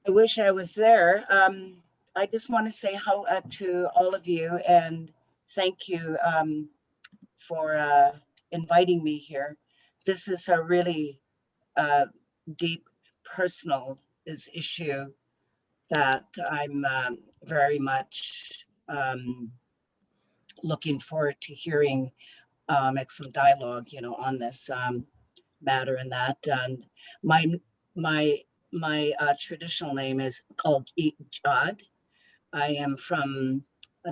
I wish I was there. I just want to say hello to all of you and thank you for inviting me here. This is a really deep personal issue that I'm very much looking forward to hearing some dialogue, on this matter and that. And my my my traditional name is called Jad. I am from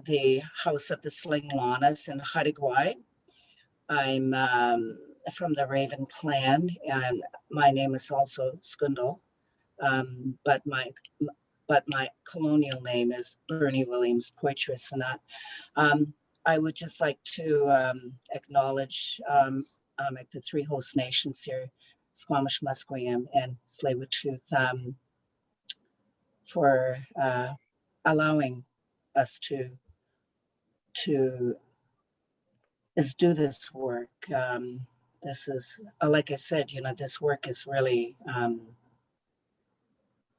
the House of the Sling Lanas in Hatigwai. I'm from the Raven clan, and my name is also Skundal. But my colonial name is Bernie Williams Poitras, and that. I would just like to acknowledge like the three host nations here, Squamish, Musqueam, and Tsleil-Waututh, for allowing us to do this work. This is, like I said, this work is really an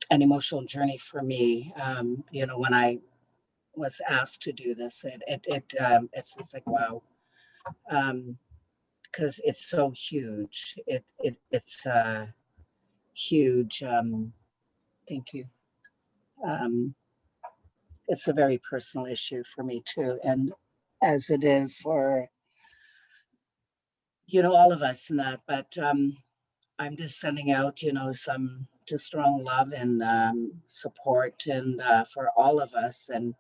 emotional journey for me. When I was asked to do this, it's just like, wow. Because it's so huge. It's huge. Thank you. It's a very personal issue for me too, and as it is for all of us in that. But I'm just sending out some just strong love and support, and for all of us and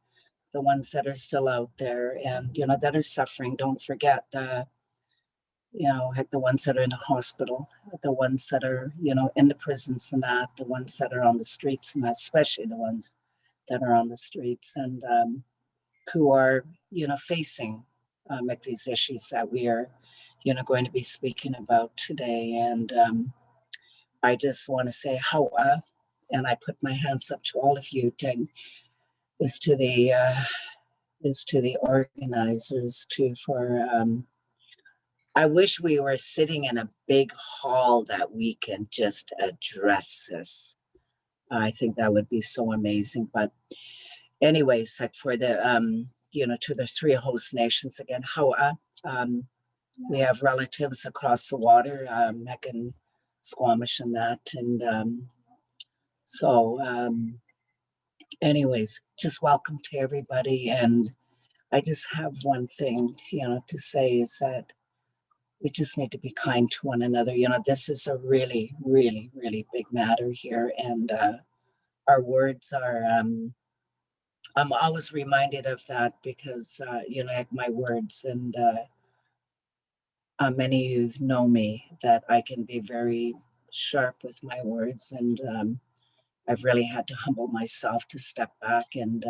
the ones that are still out there and that are suffering. Don't forget like the ones that are in the hospital, the ones that are, in the prisons and that, the ones that are on the streets and that, especially the ones that are on the streets and who are, facing like these issues that we are, going to be speaking about today. And I just want to say how, and I put my hands up to all of you, is to the organizers for I wish we were sitting in a big hall that we can just address this. I think that would be so amazing. But anyways, like for the, to the three host nations again, how we have relatives across the water, Megan, Squamish and that. And anyways, just welcome to everybody. And I just have one thing, to say is that we just need to be kind to one another. This is a really, really, really big matter here. And our words are, I'm always reminded of that because, like my words, and many of you know me, that I can be very sharp with my words. And I've really had to humble myself to step back and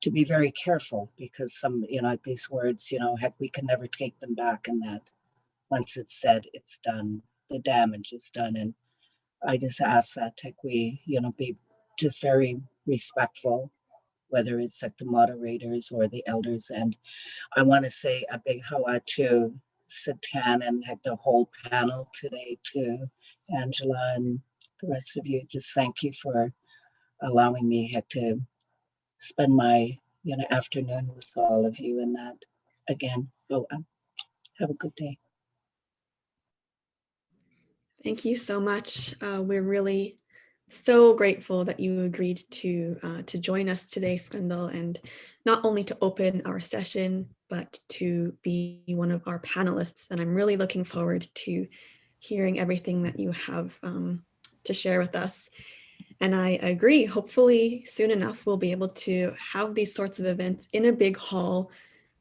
to be very careful because some, like these words, heck, we can never take them back, and that once it's said, it's done. The damage is done. And I just ask that we, be just very respectful, whether it's like the moderators or the elders. And I want to say a big howah to Sid Tan and like the whole panel today, to Angela and the rest of you. Just thank you for allowing me to spend my afternoon with all of you. And that again, have a good day. Thank you so much. We're really so grateful that you agreed to join us today, Skundal, and not only to open our session, but to be one of our panelists. And I'm really looking forward to hearing everything that you have to share with us. And I agree, hopefully soon enough, we'll be able to have these sorts of events in a big hall,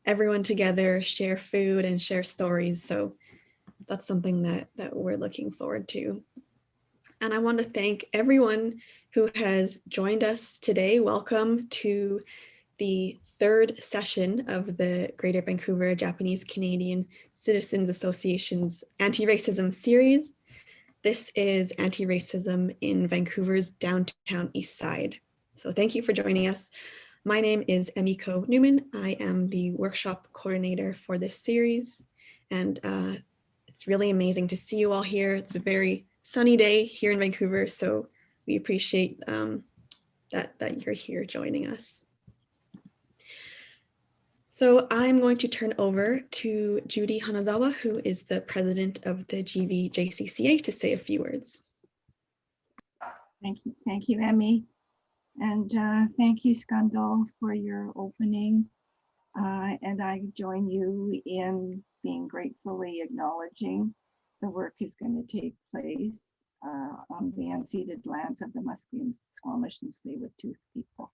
everyone together, share food and share stories. So that's something that we're looking forward to. And I want to thank everyone who has joined us today. Welcome to the third session of the Greater Vancouver Japanese Canadian Citizens Association's Anti-Racism series. This is Anti-Racism in Vancouver's Downtown Eastside. So thank you for joining us. My name is Emiko Newman. I am the workshop coordinator for this series. And it's really amazing to see you all here. It's a very sunny day here in Vancouver, so we appreciate that you're here joining us. So I'm going to turn over to Judy Hanazawa, who is the president of the GVJCCA, to say a few words. Thank you, Emmy. And thank you, Skandal, for your opening. And I join you in being gratefully acknowledging the work is going to take place on the unceded lands of the Musqueam, Squamish, and Tsleil-Waututh people.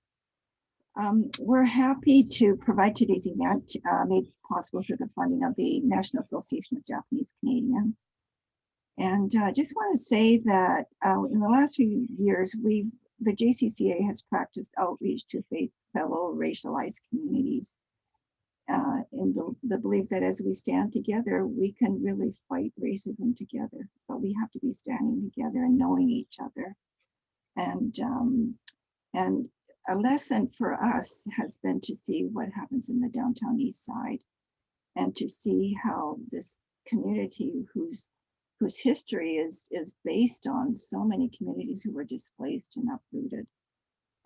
We're happy to provide today's event made possible through the funding of the National Association of Japanese Canadians. And I just want to say that in the last few years, the JCCA has practiced outreach to fellow racialized communities in the belief that as we stand together, we can really fight racism together, but we have to be standing together and knowing each other. And a lesson for us has been to see what happens in the Downtown Eastside and to see how this community whose history is based on so many communities who were displaced and uprooted,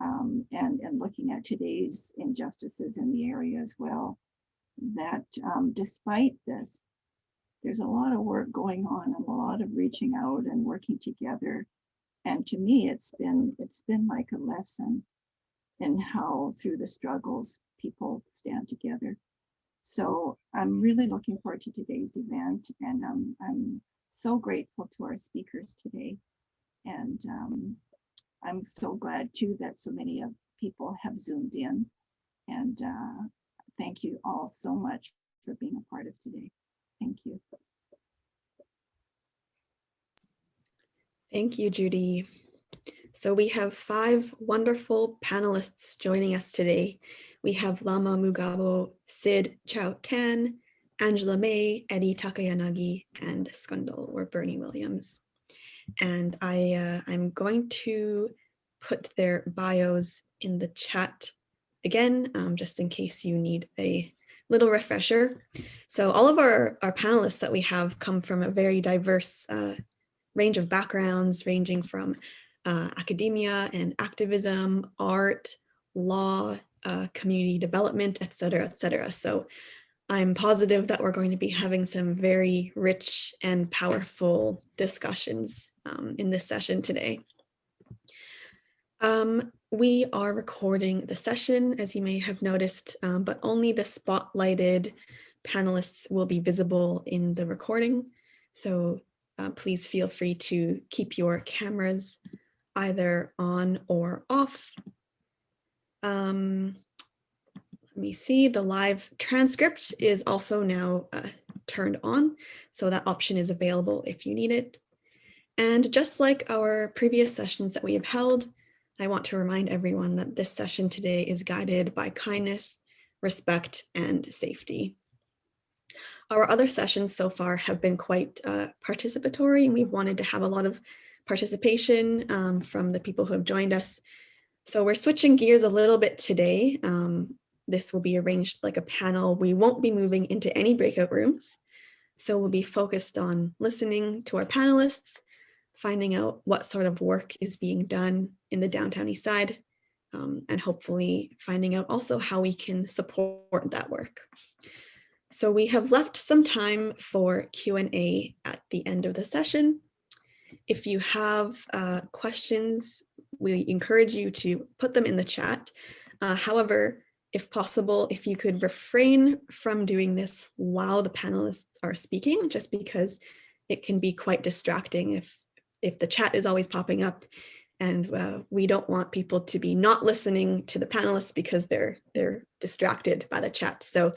and looking at today's injustices in the area as well, that despite this, there's a lot of work going on and a lot of reaching out and working together. And to me, it's been like a lesson in how through the struggles people stand together. So I'm really looking forward to today's event, and I'm so grateful to our speakers today. And I'm so glad too that so many of people have zoomed in. And thank you all so much for being a part of today. Thank you. Thank you, Judy. So we have 5 wonderful panelists joining us today. We have Lama Mugabo, Sid Chow Tan, Angela May, Eddie Takayanagi, and Skundal, or Bernie Williams. And I'm going to put their bios in the chat again, just in case you need a little refresher. So all of our panelists that we have come from a very diverse range of backgrounds, ranging from academia and activism, art, law, community development, et cetera, et cetera. So I'm positive that we're going to be having some very rich and powerful discussions in this session today. We are recording the session, as you may have noticed, but only the spotlighted panelists will be visible in the recording. So please feel free to keep your cameras either on or off. Let me see, the live transcript is also now turned on, so that option is available if you need it. And just like our previous sessions that we have held, I want to remind everyone that this session today is guided by kindness, respect, and safety. Our other sessions so far have been quite participatory, and we've wanted to have a lot of participation from the people who have joined us. So we're switching gears a little bit today. This will be arranged like a panel. We won't be moving into any breakout rooms. So we'll be focused on listening to our panelists, finding out what sort of work is being done in the Downtown Eastside, and hopefully finding out also how we can support that work. So we have left some time for Q&A at the end of the session. If you have questions, we encourage you to put them in the chat. However, if possible, if you could refrain from doing this while the panelists are speaking, just because it can be quite distracting if the chat is always popping up, and we don't want people to be not listening to the panelists because they're distracted by the chat. So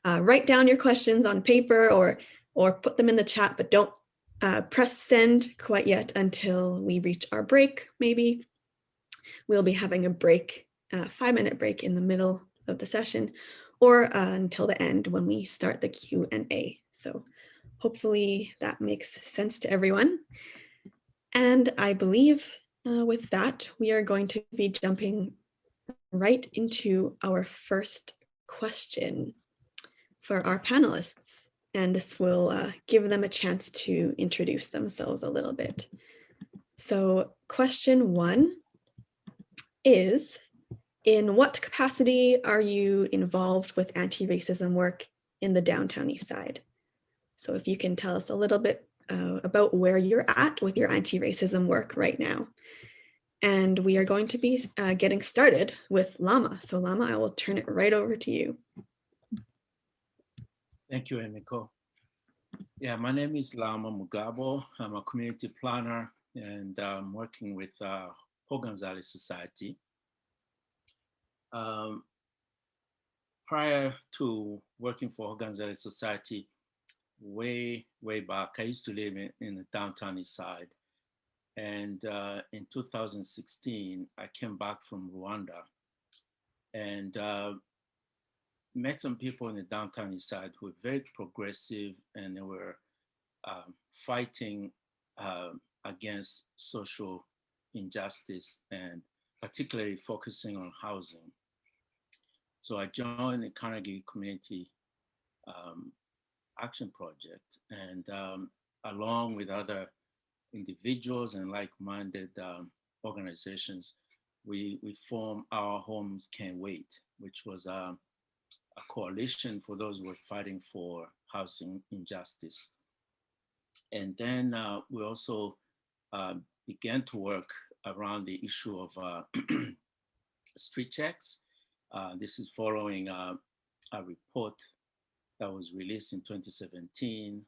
write down your questions on paper or put them in the chat, but don't press send quite yet until we reach our break. Maybe we'll be having a break, 5-minute break in the middle of the session, or until the end when we start the Q&A. So hopefully that makes sense to everyone. And I believe with that, we are going to be jumping right into our first question for our panelists. And this will give them a chance to introduce themselves a little bit. So question 1 is, in what capacity are you involved with anti-racism work in the Downtown Eastside? So if you can tell us a little bit about where you're at with your anti-racism work right now. And we are going to be getting started with Lama. So Lama, I will turn it right over to you. Thank you, Emiko. Yeah, my name is Lama Mugabo. I'm a community planner and I'm working with Organiser Society. Prior to working for Organiser Society, way back, I used to live in the Downtown Eastside. And in 2016, I came back from Rwanda and met some people in the Downtown Eastside who were very progressive, and they were fighting against social injustice and particularly focusing on housing. So I joined the Carnegie Community Action Project, and along with other individuals and like-minded organizations, we formed Our Homes Can't Wait, which was a coalition for those who were fighting for housing injustice. And then we also began to work around the issue of street checks. This is following a report that was released in 2017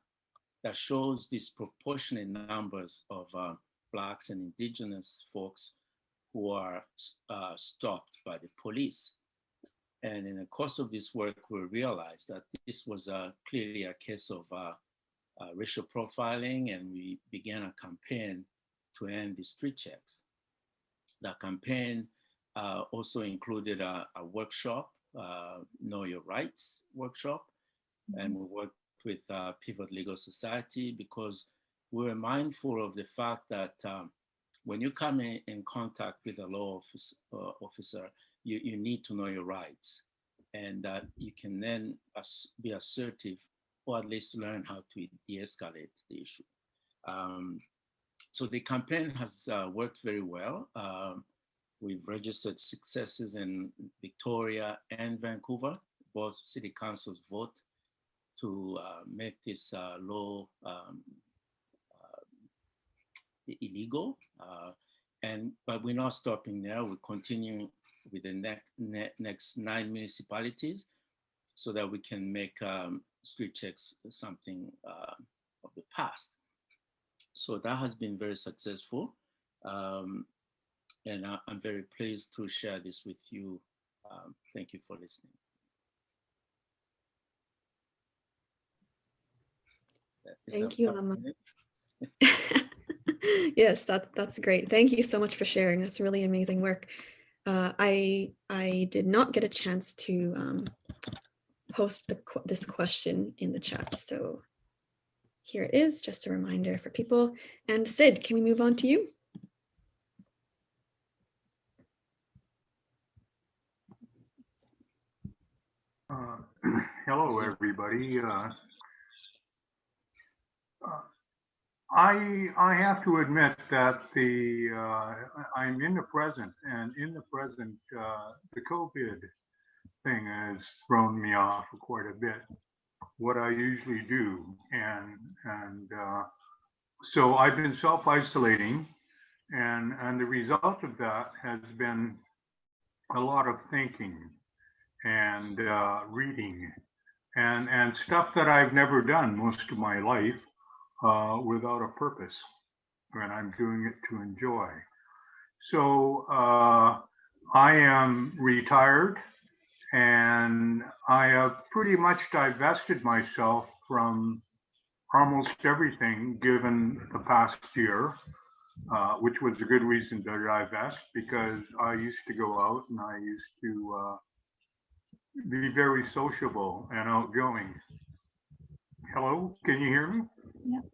that shows disproportionate numbers of Blacks and Indigenous folks who are stopped by the police. And in the course of this work, we realized that this was clearly a case of racial profiling, and we began a campaign to end the street checks. The campaign also included a workshop, Know Your Rights workshop, and we worked with Pivot Legal Society because we were mindful of the fact that when you come in contact with a law officer, you need to know your rights, and that you can then be assertive, or at least learn how to de-escalate the issue. So the campaign has worked very well. We've registered successes in Victoria and Vancouver. Both city councils vote to make this law illegal. But we're not stopping there. We're continuing with the next 9 municipalities so that we can make street checks something of the past. So that has been very successful. And I'm very pleased to share this with you. Thank you for listening. Thank you, Lama. Yes, that's great. Thank you so much for sharing. That's really amazing work. I did not get a chance to post this question in the chat, so here it is, just a reminder for people. And Sid, can we move on to you? Hello, everybody. I have to admit that I'm in the present, and in the present, the COVID thing has thrown me off quite a bit. What I usually do, and so I've been self-isolating, and the result of that has been a lot of thinking and reading and stuff that I've never done most of my life without a purpose, and I'm doing it to enjoy. So I am retired, and I have pretty much divested myself from almost everything given the past year, which was a good reason to divest, because I used to go out and I used to be very sociable and outgoing. Hello, can you hear me? Yep.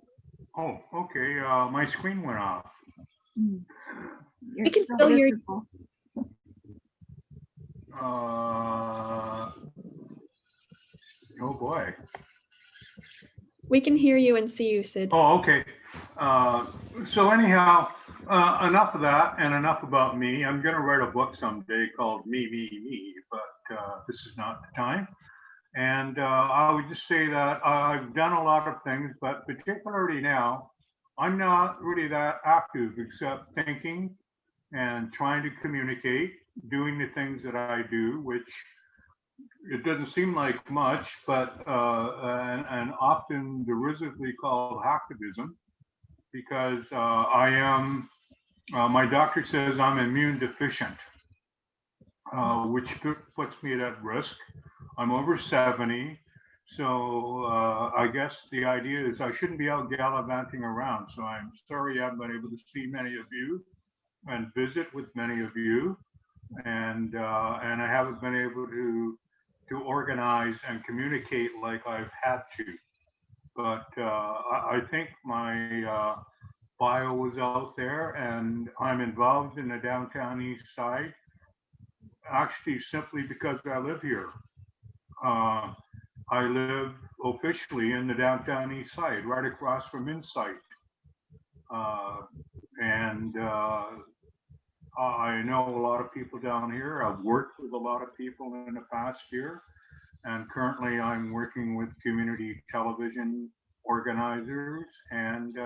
Oh, okay. My screen went off. You're We can so still hear you. visible. Oh boy. We can hear you and see you, Sid. Oh, okay. So anyhow, Enough of that and enough about me. I'm going to write a book someday called Me, but this is not the time. And I would just say that I've done a lot of things, but particularly now, I'm not really that active except thinking and trying to communicate, doing the things that I do, which it doesn't seem like much, but and often derisively called hacktivism, because I am, my doctor says I'm immune deficient, which puts me at risk. I'm over 70. So I guess the idea is I shouldn't be out gallivanting around. So I'm sorry I haven't been able to see many of you and visit with many of you. And I haven't been able to organize and communicate like I've had to. But I think my bio was out there, and I'm involved in the Downtown Eastside, actually simply because I live here. I live officially in the Downtown Eastside, right across from Insight. And I know a lot of people down here. I've worked with a lot of people in the past year. And currently I'm working with community television organizers and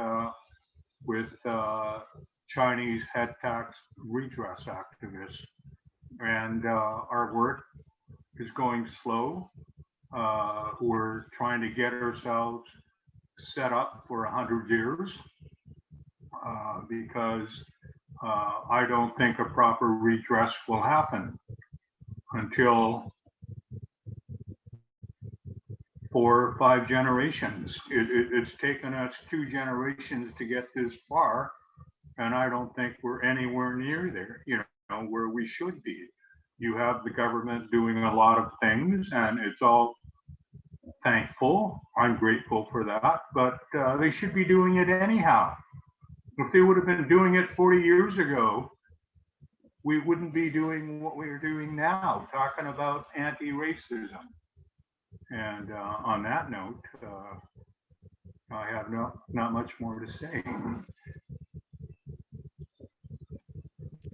with Chinese head tax redress activists. And our work is going slow. We're trying to get ourselves set up for 100 years because I don't think a proper redress will happen until 4 or 5 generations. It's taken us 2 generations to get this far, and I don't think we're anywhere near there, where we should be. You have the government doing a lot of things, and it's all thankful. I'm grateful for that, but they should be doing it anyhow. If they would have been doing it 40 years ago, we wouldn't be doing what we're doing now, talking about anti-racism. And on that note, I have not much more to say.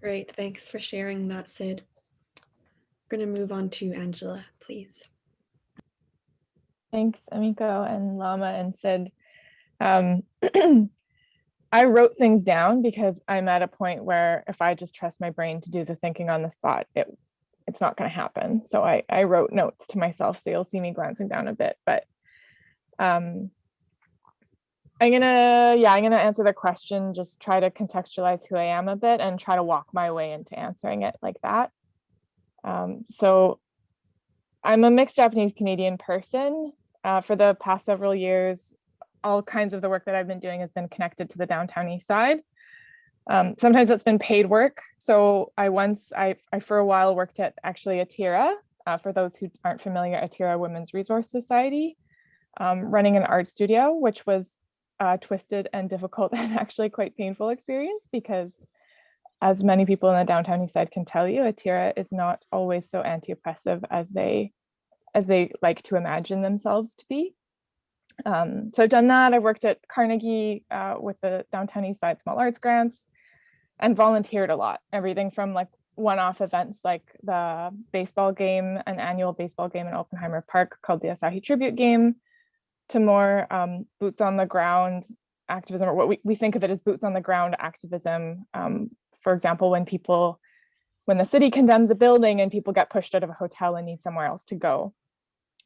Great, thanks for sharing that, Sid. We're going to move on to Angela, please. Thanks, Amiko and Lama and Sid. I wrote things down because I'm at a point where if I just trust my brain to do the thinking on the spot, it's not going to happen. So I wrote notes to myself, so you'll see me glancing down a bit. But I'm gonna answer the question, just try to contextualize who I am a bit and try to walk my way into answering it like that. So I'm a mixed Japanese Canadian person. For the past several years, all kinds of the work that I've been doing has been connected to the Downtown Eastside. Sometimes it's been paid work. So I for a while worked at actually Atira. For those who aren't familiar, Atira Women's Resource Society, running an art studio, which was a twisted and difficult and actually quite painful experience because, as many people in the Downtown Eastside can tell you, Atira is not always so anti-oppressive as they like to imagine themselves to be. So I've done that. I've worked at Carnegie with the Downtown Eastside Small Arts Grants and volunteered a lot. Everything from like one-off events like the baseball game, an annual baseball game in Oppenheimer Park called the Asahi Tribute Game, to more boots on the ground activism, or what we think of it as boots on the ground activism. For example, when the city condemns a building and people get pushed out of a hotel and need somewhere else to go.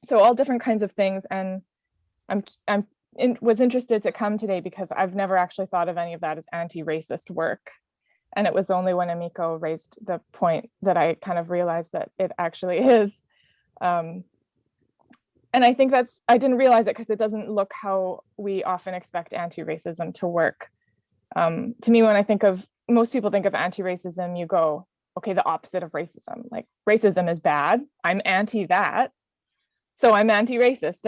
So all different kinds of things. And was interested to come today because I've never actually thought of any of that as anti-racist work. And it was only when Amiko raised the point that I kind of realized that it actually is. And I think I didn't realize it because it doesn't look how we often expect anti-racism to work. To me, when most people think of anti-racism, you go, okay, the opposite of racism. Like racism is bad. I'm anti that. So I'm anti-racist.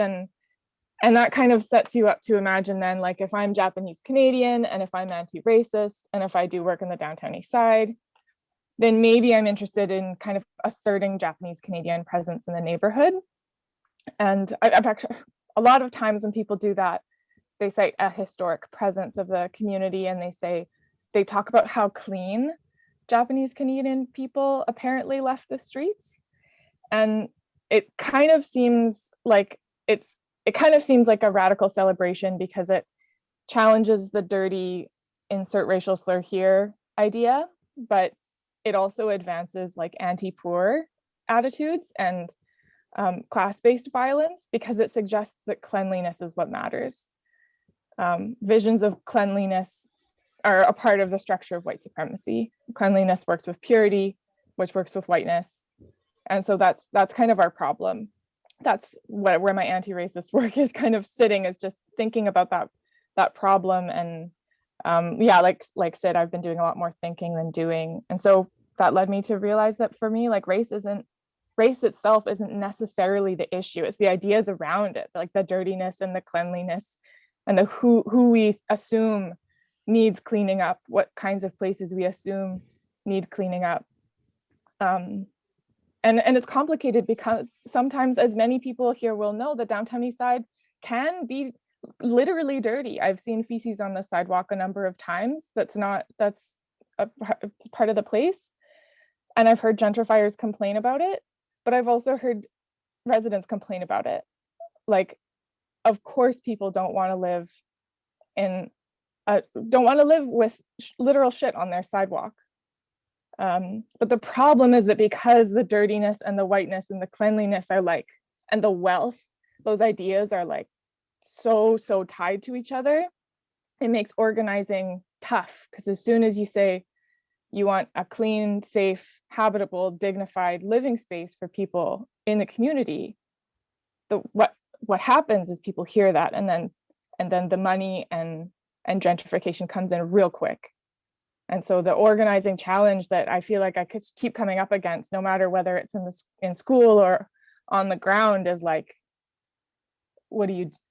And that kind of sets you up to imagine then, like, if I'm Japanese Canadian and if I'm anti-racist and if I do work in the Downtown Eastside, then maybe I'm interested in kind of asserting Japanese Canadian presence in the neighborhood. And I've actually, a lot of times when people do that, they cite a historic presence of the community and they say, they talk about how clean Japanese Canadian people apparently left the streets. And it kind of seems like a radical celebration because it challenges the dirty insert racial slur here idea, but it also advances like anti-poor attitudes and class-based violence because it suggests that cleanliness is what matters. Visions of cleanliness are a part of the structure of white supremacy. Cleanliness works with purity, which works with whiteness. And so that's kind of our problem. That's where my anti-racist work is kind of sitting, is just thinking about that problem. And yeah, like Sid, I've been doing a lot more thinking than doing. And so that led me to realize that for me, like race itself isn't necessarily the issue. It's the ideas around it, like the dirtiness and the cleanliness and the who we assume needs cleaning up, what kinds of places we assume need cleaning up. And it's complicated because sometimes, as many people here will know, the Downtown Eastside can be literally dirty. I've seen feces on the sidewalk a number of times. It's part of the place. And I've heard gentrifiers complain about it, but I've also heard residents complain about it. Like, of course, people don't want to live with literal shit on their sidewalk. But the problem is that because the dirtiness and the whiteness and the cleanliness are like, and the wealth, those ideas are like so tied to each other, it makes organizing tough. Because as soon as you say you want a clean, safe, habitable, dignified living space for people in the community, what happens is people hear that, and then the money and gentrification comes in real quick. And so the organizing challenge that I feel like I could keep coming up against, no matter whether it's in school or on the ground, is like,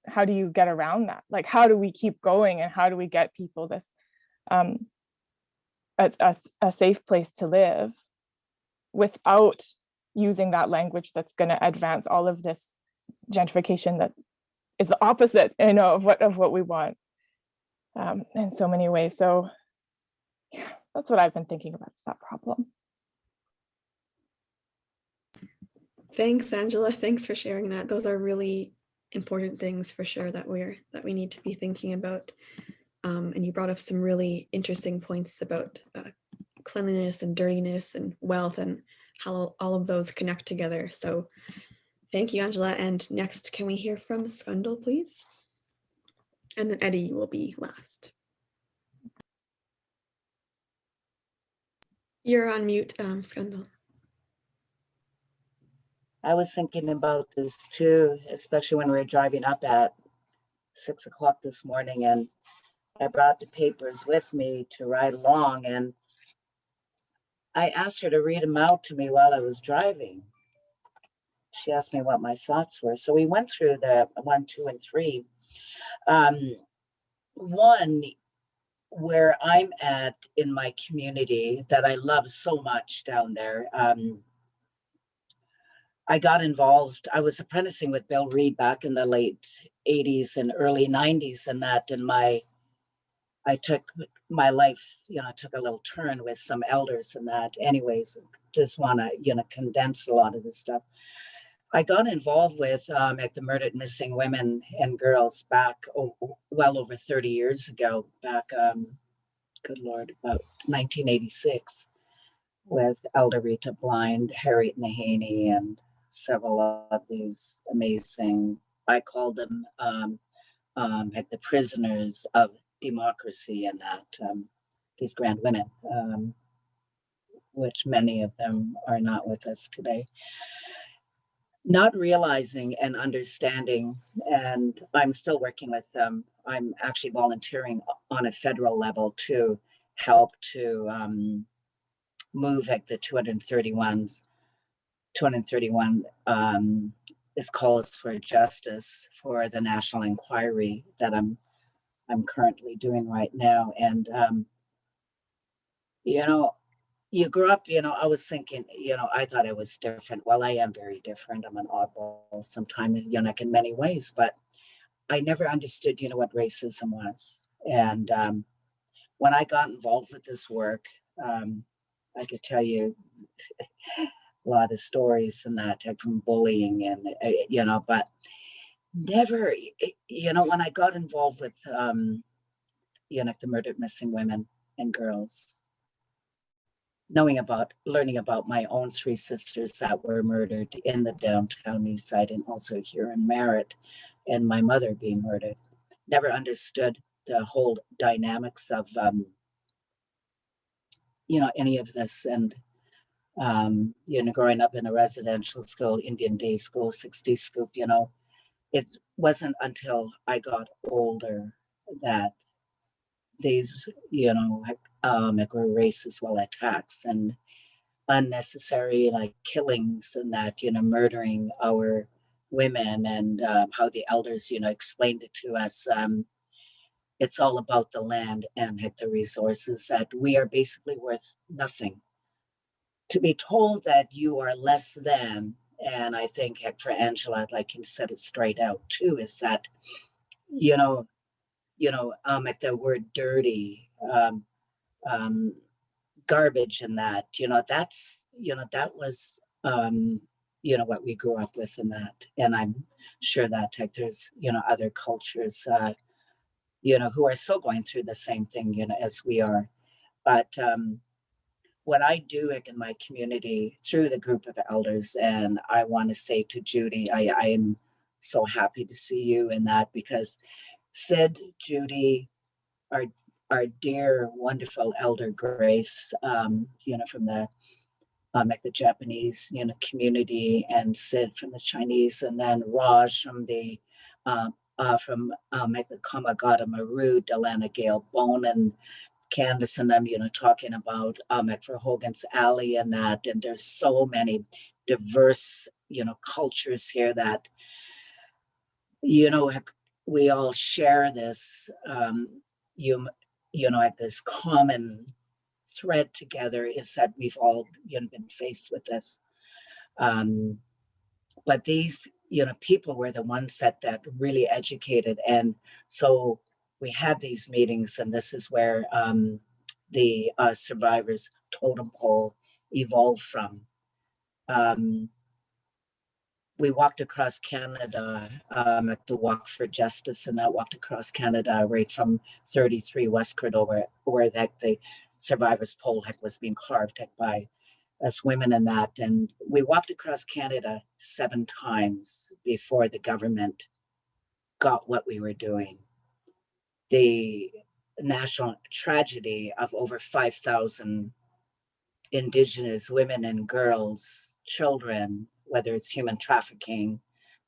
how do you get around that? Like, how do we keep going, and how do we get people this a safe place to live without using that language that's going to advance all of this gentrification that is the opposite, of what we want in so many ways. So yeah, that's what I've been thinking about, is that problem. Thanks, Angela. Thanks for sharing that. Those are really important things for sure that we need to be thinking about. And you brought up some really interesting points about cleanliness and dirtiness and wealth and how all of those connect together. So thank you, Angela. And next, can we hear from Skundal, please? And then Eddie will be last. You're on mute, Skundal. I was thinking about this too, especially when we were driving up at 6 o'clock this morning, and I brought the papers with me to ride along, and I asked her to read them out to me while I was driving. She asked me what my thoughts were. So we went through the 1, 2, and 3. One, where I'm at in my community that I love so much down there, I got involved. I was apprenticing with Bill Reed back in the late 80s and early 90s, and I took my life, took a little turn with some elders and that. Anyways, just want to, condense a lot of this stuff. I got involved with at the Murdered Missing Women and Girls back well over 30 years ago, back, good Lord, about 1986, with Elder Rita Blind, Harriet Nahaney, and several of these amazing, I call them like the prisoners of democracy, and that these grand women, which many of them are not with us today. Not realizing and understanding, and I'm still working with them. I'm actually volunteering on a federal level to help to move like the 231 is calls for justice for the national inquiry that I'm currently doing right now. And you grew up, I was thinking, I thought I was different. Well, I am very different. I'm an oddball sometimes, like in many ways, but I never understood, what racism was. And when I got involved with this work, I could tell you a lot of stories and that from bullying and, but never, when I got involved with, the murdered missing women and girls, learning about my own three sisters that were murdered in the Downtown Eastside and also here in Merritt, and my mother being murdered, never understood the whole dynamics of, any of this. And, growing up in a residential school, Indian day school, 60 scoop, it wasn't until I got older that these, were racist attacks and unnecessary killings and that, murdering our women, and how the elders, explained it to us. It's all about the land and the resources, that we are basically worth nothing. To be told that you are less than, and I think for Angela, like you said it straight out too, is that, the word dirty, garbage, and that, that's, that was, what we grew up with in that. And I'm sure that there's, other cultures, who are still going through the same thing, as we are. But what I do in my community through the group of elders, and I want to say to Judy, I am so happy to see you in that, because Sid, Judy, our dear, wonderful elder Grace, from the Japanese, community, and Sid from the Chinese, and then Raj from the Kamagata Maru, Delana Gale Bone, and Candace and them, talking about for Hogan's Alley and that. And there's so many diverse, cultures here that, we all share this, this common thread together, is that we've all, been faced with this. But these, people were the ones that really educated. And so we had these meetings, and this is where the survivors totem pole evolved from. We walked across Canada at the Walk for Justice, and I walked across Canada right from 33 West Cordova, where the survivors pole was being carved by us women in that. And we walked across Canada 7 times before the government got what we were doing. The national tragedy of over 5,000 Indigenous women and girls, children, whether it's human trafficking.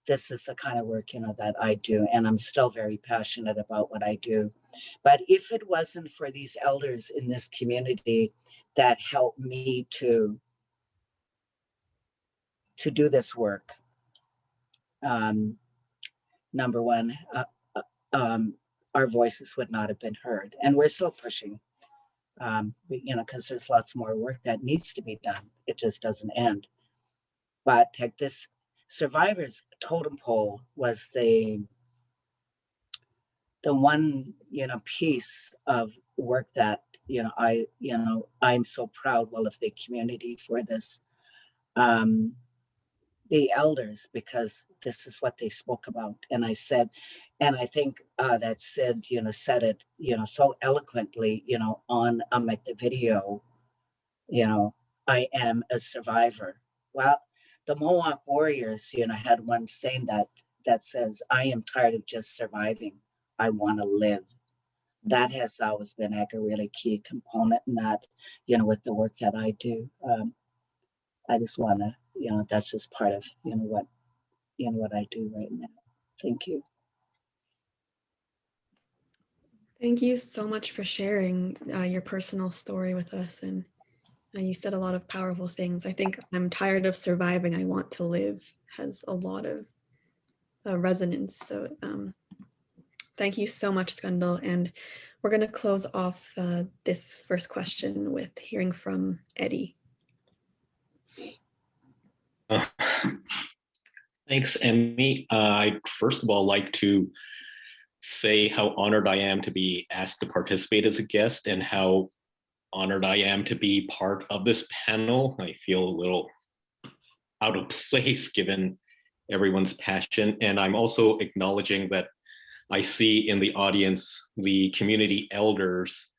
This is the kind of work, that I do, and I'm still very passionate about what I do. But if it wasn't for these elders in this community that helped me to do this work, number one, our voices would not have been heard. And we're still pushing, because there's lots more work that needs to be done. It just doesn't end. But this survivors totem pole was the one, piece of work that, I'm so proud, of the community for this. The elders, because this is what they spoke about. And I said, and I think that Sid, said it, so eloquently, on the video, I am a survivor. Well, the Mohawk warriors, had one saying that says, I am tired of just surviving. I want to live. That has always been a really key component in that, with the work that I do. I just want to, that's just part of, what I do right now. Thank you. Thank you so much for sharing your personal story with us. And you said a lot of powerful things. I think I'm tired of surviving. I want to live has a lot of resonance. So thank you so much, Skundal. And we're going to close off this first question with hearing from Eddie. Thanks, Emmy. I'd first of all like to say how honored I am to be asked to participate as a guest and how honored I am to be part of this panel. I feel a little out of place given everyone's passion. And I'm also acknowledging that I see in the audience the community elders.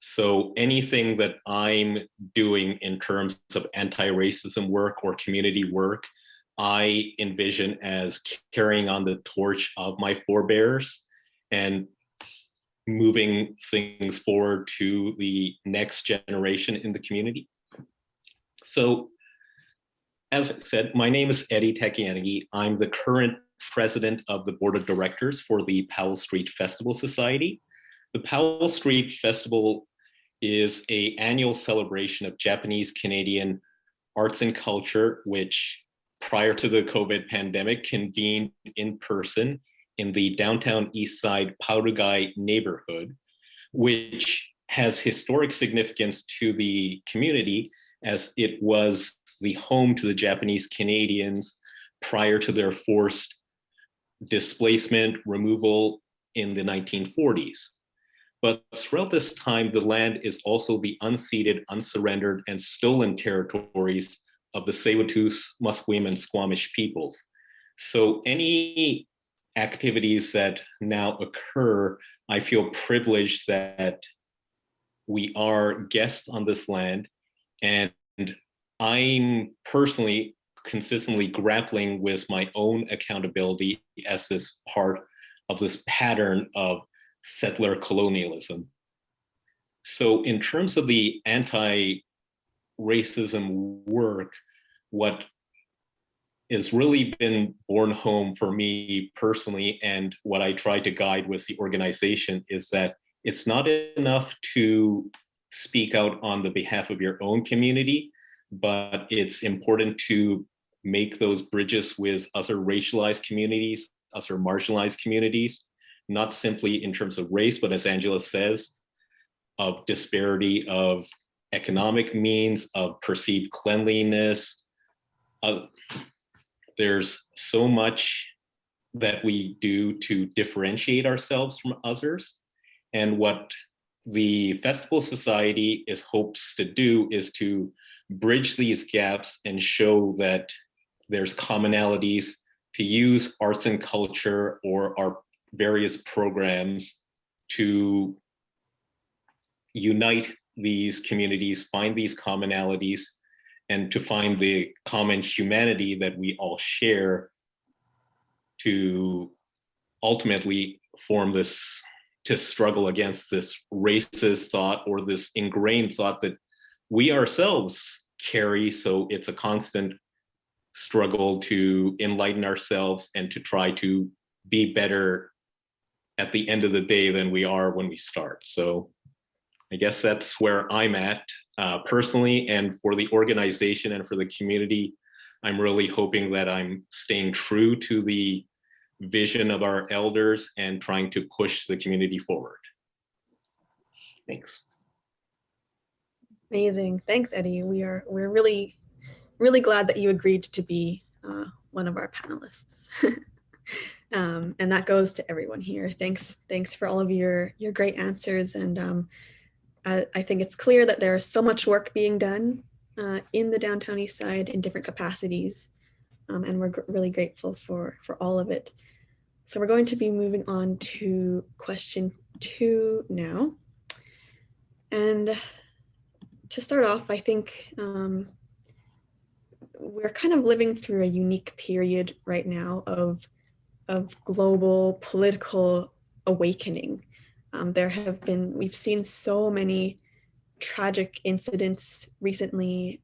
So anything that I'm doing in terms of anti-racism work or community work, I envision as carrying on the torch of my forebears and moving things forward to the next generation in the community. So, as I said, my name is Eddie Tekianagi. I'm the current president of the board of directors for the Powell Street Festival Society. The Powell Street Festival is an annual celebration of Japanese Canadian arts and culture, which prior to the COVID pandemic convened in person in the Downtown Eastside Paurugai neighborhood, which has historic significance to the community as it was the home to the Japanese Canadians prior to their forced displacement, removal in the 1940s. But throughout this time, the land is also the unceded, unsurrendered, and stolen territories of the Tsleil-Waututh, Musqueam, and Squamish peoples. So any activities that now occur, I feel privileged that we are guests on this land, and I'm personally consistently grappling with my own accountability as this part of this pattern of settler colonialism. So in terms of the anti-racism work, what has really been borne home for me personally, and what I try to guide with the organization, is that it's not enough to speak out on the behalf of your own community, but it's important to make those bridges with other racialized communities, other marginalized communities, not simply in terms of race, but as Angela says, of disparity of economic means, of perceived cleanliness. There's so much that we do to differentiate ourselves from others. And what the Festival Society hopes to do is to bridge these gaps and show that there's commonalities, to use arts and culture or our various programs to unite these communities, find these commonalities, and to find the common humanity that we all share to ultimately form this, to struggle against this racist thought or this ingrained thought that we ourselves carry. So it's a constant struggle to enlighten ourselves and to try to be better at the end of the day than we are when we start. So I guess that's where I'm at personally, and for the organization and for the community, I'm really hoping that I'm staying true to the vision of our elders and trying to push the community forward. Thanks. Amazing. Thanks, Eddie. We're really glad that you agreed to be one of our panelists. And that goes to everyone here. Thanks for all of your great answers. And I think it's clear that there's so much work being done in the Downtown Eastside in different capacities. And we're really grateful for all of it. So we're going to be moving on to question 2 now. And to start off, I think we're kind of living through a unique period right now of global political awakening. We've seen so many tragic incidents recently,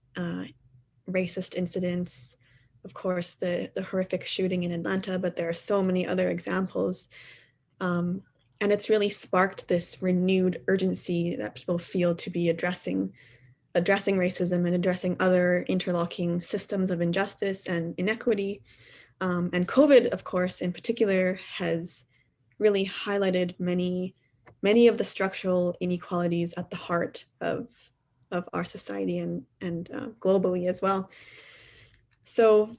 racist incidents, of course, the horrific shooting in Atlanta, but there are so many other examples. And it's really sparked this renewed urgency that people feel to be addressing racism and addressing other interlocking systems of injustice and inequity. And COVID, of course, in particular, has really highlighted many of the structural inequalities at the heart of our society and globally as well. So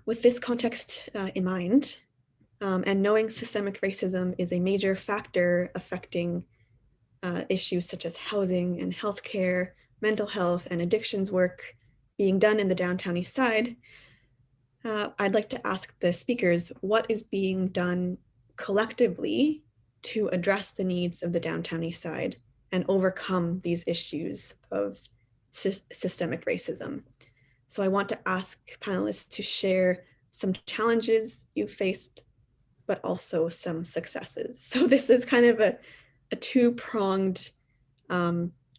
with this context in mind, And knowing systemic racism is a major factor affecting issues such as housing and healthcare, mental health, and addictions work being done in the Downtown Eastside, I'd like to ask the speakers, what is being done collectively to address the needs of the Downtown Eastside and overcome these issues of systemic racism? So I want to ask panelists to share some challenges you faced, but also some successes. So this is kind of a two-pronged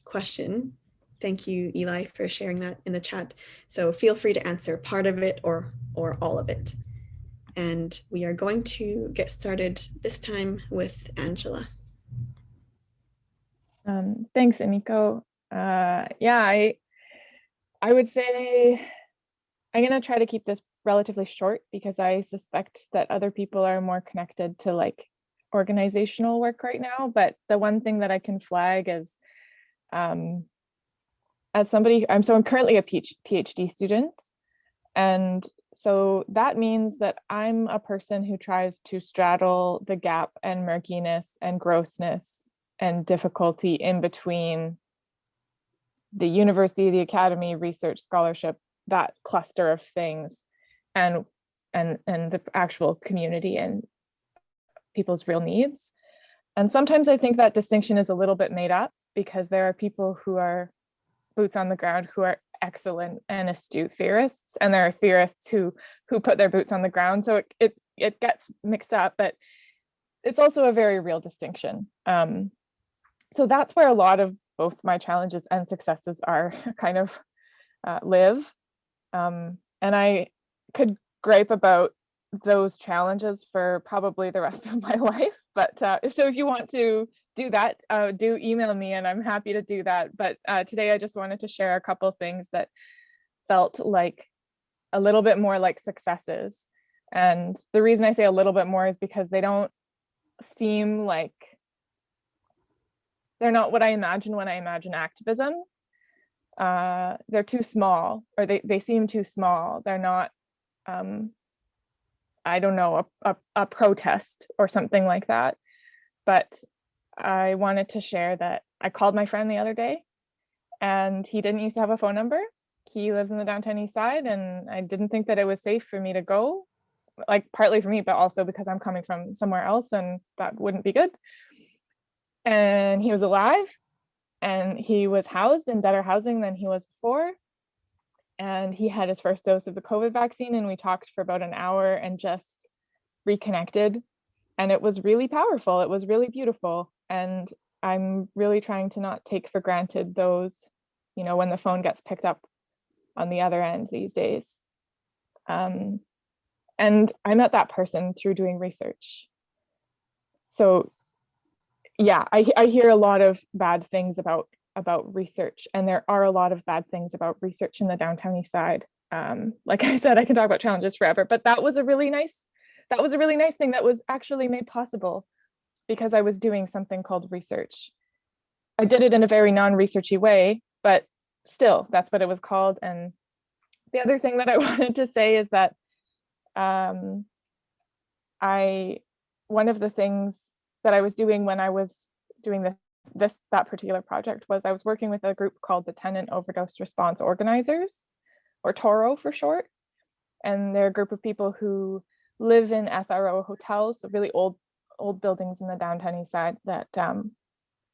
question. Thank you, Eli, for sharing that in the chat. So feel free to answer part of it or all of it. And we are going to get started this time with Angela. Thanks, Emiko. Yeah, I would say I'm going to try to keep this relatively short because I suspect that other people are more connected to like organizational work right now. But the one thing that I can flag is, as somebody, I'm currently a PhD student. And so that means that I'm a person who tries to straddle the gap and murkiness and grossness and difficulty in between the university, the academy, research, scholarship, that cluster of things, and the actual community and people's real needs. And sometimes I think that distinction is a little bit made up because there are people who are boots on the ground who are excellent and astute theorists, and there are theorists who put their boots on the ground. So it gets mixed up, but it's also a very real distinction. So that's where a lot of both my challenges and successes are kind of live. And I could gripe about those challenges for probably the rest of my life. But if you want to do that, do email me and I'm happy to do that. But today I just wanted to share a couple things that felt like a little bit more like successes. And the reason I say a little bit more is because they don't seem like, they're not what I imagine when I imagine activism. They're too small, or they seem too small. They're not, I don't know, a protest or something like that. But I wanted to share that I called my friend the other day and he didn't used to have a phone number. He lives in the Downtown Eastside, and I didn't think that it was safe for me to go, like partly for me, but also because I'm coming from somewhere else and that wouldn't be good. And he was alive and he was housed in better housing than he was before. And he had his first dose of the COVID vaccine, and we talked for about an hour and just reconnected. And it was really powerful. It was really beautiful. And I'm really trying to not take for granted those, when the phone gets picked up on the other end these days. And I met that person through doing research. So yeah, I hear a lot of bad things about research, and there are a lot of bad things about research in the Downtown Eastside. Like I said, I can talk about challenges forever, but that was a really nice thing that was actually made possible because I was doing something called research. I did it in a very non-researchy way, but still, that's what it was called. And the other thing that I wanted to say is that one of the things that I was doing when I was doing that particular project was I was working with a group called the Tenant Overdose Response Organisers, or TORO for short. And they're a group of people who live in SRO hotels, so really old buildings in the Downtown Eastside that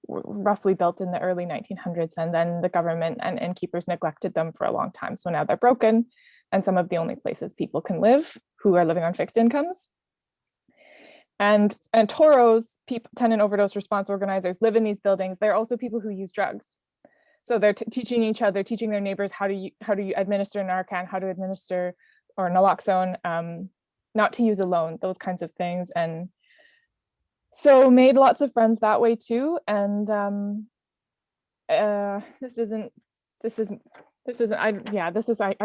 were roughly built in the early 1900s, and then the government and innkeepers neglected them for a long time. So now they're broken, and some of the only places people can live who are living on fixed incomes. And TOROs, tenant overdose response organisers, live in these buildings. They're also people who use drugs. So they're teaching each other, teaching their neighbors how to administer Narcan, how to administer, or naloxone, not to use alone, those kinds of things. And so made lots of friends that way too. And this is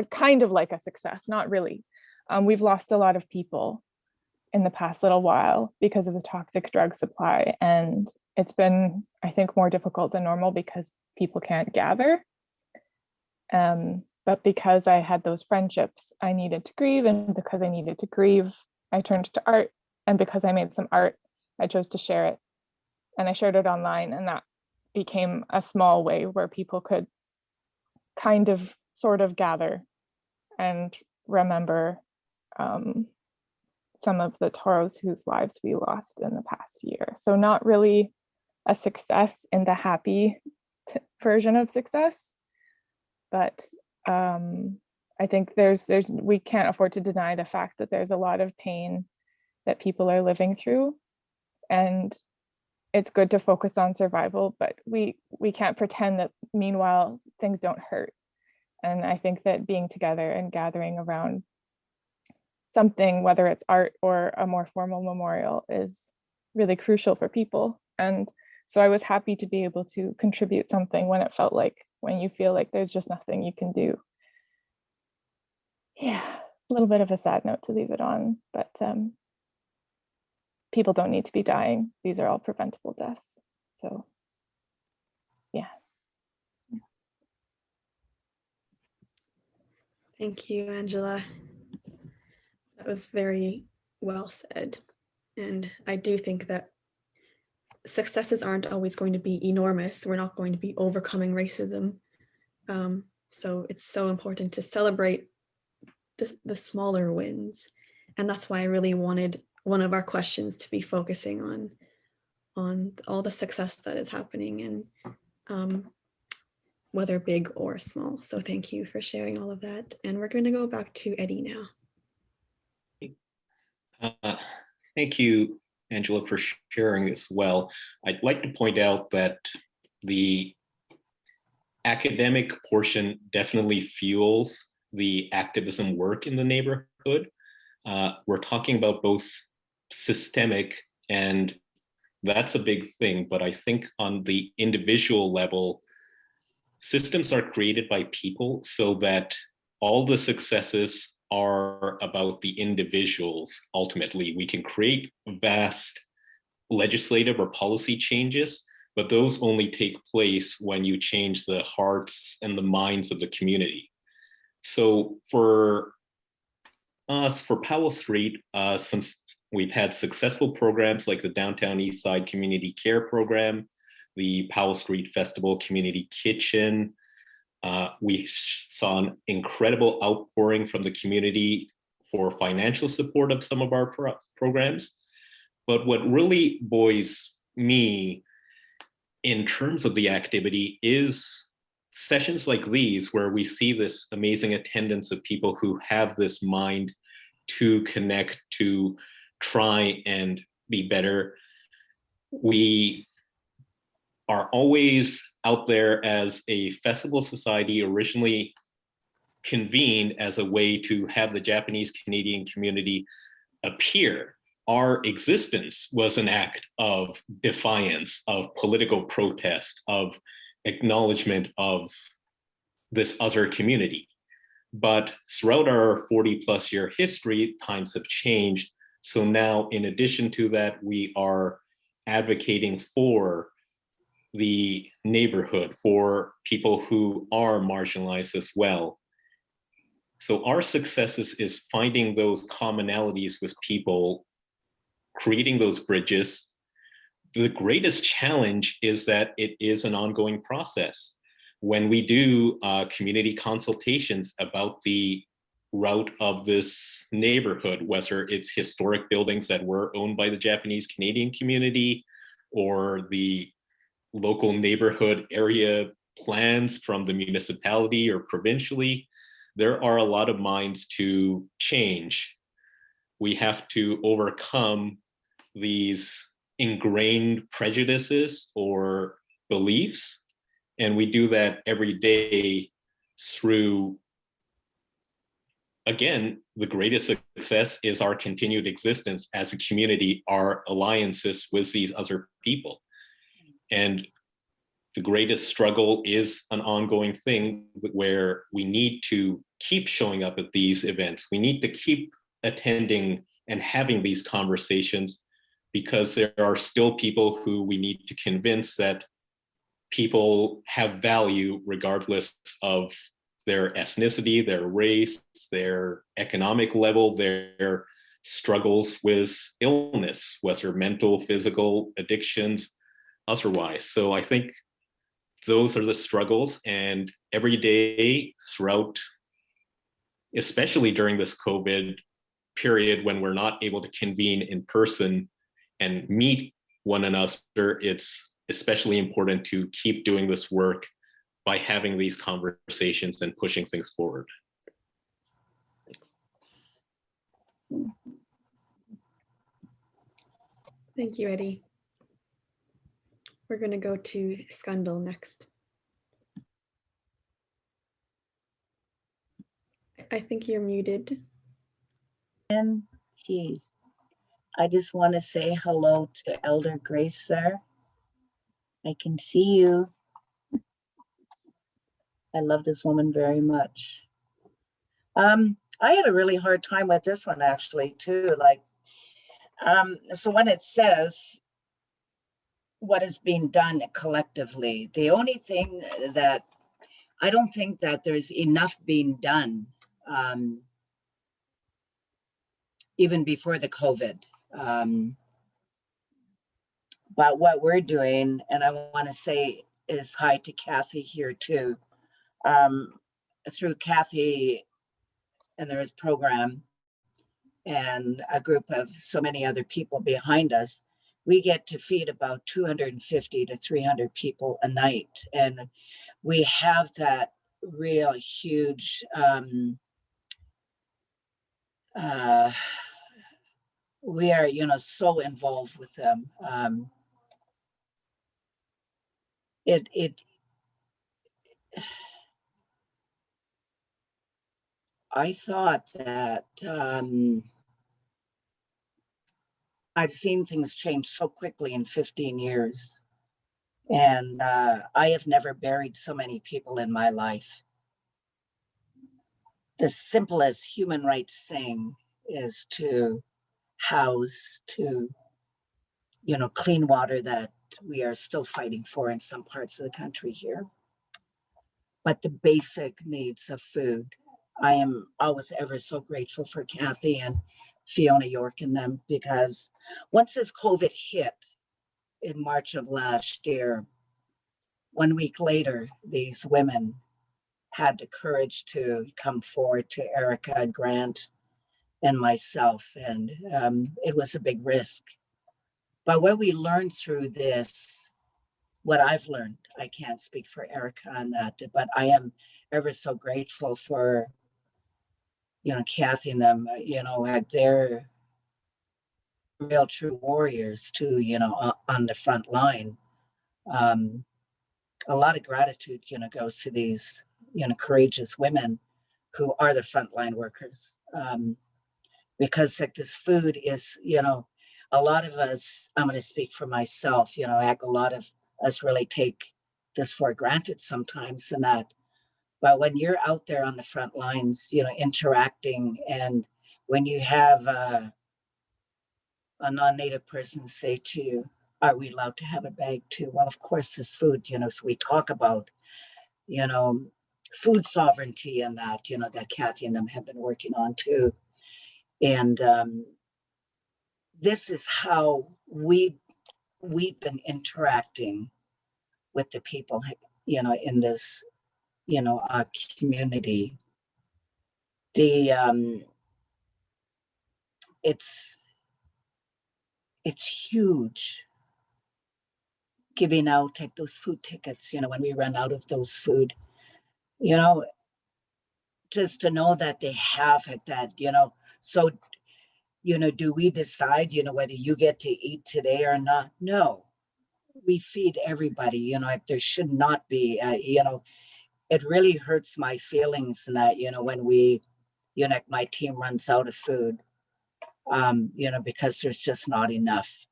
kind of like a success, not really. We've lost a lot of people in the past little while because of the toxic drug supply. And it's been, I think, more difficult than normal because people can't gather. But because I had those friendships, I needed to grieve. And because I needed to grieve, I turned to art And because I made some art, I chose to share it, and I shared it online, and that became a small way where people could kind of sort of gather and remember some of the Toros whose lives we lost in the past year. So not really a success in the happy version of success, but I think we can't afford to deny the fact that there's a lot of pain that people are living through, and it's good to focus on survival, but we can't pretend that meanwhile things don't hurt. And I think that being together and gathering around something, whether it's art or a more formal memorial, is really crucial for people. And so I was happy to be able to contribute something when you feel like there's just nothing you can do. Yeah, a little bit of a sad note to leave it on, but people don't need to be dying. These are all preventable deaths. So yeah. Thank you, Angela. That was very well said. And I do think that successes aren't always going to be enormous. We're not going to be overcoming racism. So it's so important to celebrate the smaller wins. And that's why I really wanted one of our questions to be focusing on all the success that is happening, and whether big or small. So thank you for sharing all of that. And we're going to go back to Eddie now. Thank you, Angela, for sharing as well. I'd like to point out that the academic portion definitely fuels the activism work in the neighborhood. We're talking about both systemic, and that's a big thing, but I think on the individual level, systems are created by people so that all the successes are about the individuals. Ultimately, we can create vast legislative or policy changes, but those only take place when you change the hearts and the minds of the community. So for us, for Powell Street, we've had successful programs like the Downtown Eastside Community Care Program, the Powell Street Festival Community Kitchen. We saw an incredible outpouring from the community for financial support of some of our programs. But what really buoys me in terms of the activity is sessions like these, where we see this amazing attendance of people who have this mind to connect, to try and be better. We are always out there as a festival society, originally convened as a way to have the Japanese Canadian community appear. Our existence was an act of defiance, of political protest, of acknowledgement of this other community. But throughout our 40+ year history, times have changed. So now, in addition to that, we are advocating for the neighborhood, for people who are marginalized as well. So our successes is finding those commonalities with people, creating those bridges. The greatest challenge is that it is an ongoing process. When we do community consultations about the route of this neighborhood, whether it's historic buildings that were owned by the Japanese Canadian community or the local neighborhood area plans from the municipality or provincially, there are a lot of minds to change. We have to overcome these ingrained prejudices or beliefs. And we do that every day through, again, the greatest success is our continued existence as a community, our alliances with these other people. And the greatest struggle is an ongoing thing where we need to keep showing up at these events. We need to keep attending and having these conversations, because there are still people who we need to convince that people have value regardless of their ethnicity, their race, their economic level, their struggles with illness, whether mental, physical, addictions, otherwise. So I think those are the struggles, and every day throughout, especially during this COVID period when we're not able to convene in person and meet one another, it's especially important to keep doing this work by having these conversations and pushing things forward. Thank you, Eddie. We're going to go to Skundal next. I think you're muted. And geez, I just want to say hello to Elder Grace there. I can see you. I love this woman very much. I had a really hard time with this one actually too. Like, so when it says what is being done collectively, the only thing that I don't think that there's enough being done, even before the COVID. But what we're doing, and I want to say is hi to Kathy here too. Through Kathy and there is program and a group of so many other people behind us, we get to feed about 250 to 300 people a night. And we have that real huge we are, you know, so involved with them. I thought that I've seen things change so quickly in 15 years. And I have never buried so many people in my life. The simplest human rights thing is to house, to, you know, clean water that we are still fighting for in some parts of the country here. But the basic needs of food. I am always ever so grateful for Kathy and Fiona York and them, because once this COVID hit in March of last year, 1 week later, these women had the courage to come forward to Erica, Grant, and myself, and it was a big risk. But what we learned through this, what I've learned, I can't speak for Erica on that, but I am ever so grateful for, you know, Kathy and them, you know, like they're real true warriors too, you know, on the front line. A lot of gratitude, you know, goes to these, you know, courageous women who are the frontline workers. Because like this food is, you know, a lot of us, I'm going to speak for myself, you know, a lot of us really take this for granted sometimes and that. But when you're out there on the front lines, you know, interacting, and when you have a non-native person say to you, are we allowed to have a bag too? Well, of course, this food, you know, so we talk about, you know, food sovereignty and that, you know, that Kathy and them have been working on too. And this is how we've been interacting with the people, you know, in this, you know, community. The it's huge. Giving out like those food tickets, you know, when we run out of those food, you know, just to know that they have it, that, you know, so, you know, do we decide, you know, whether you get to eat today or not? No, we feed everybody, you know, like there should not be, you know, it really hurts my feelings that, you know, when we, you know, like my team runs out of food, you know, because there's just not enough.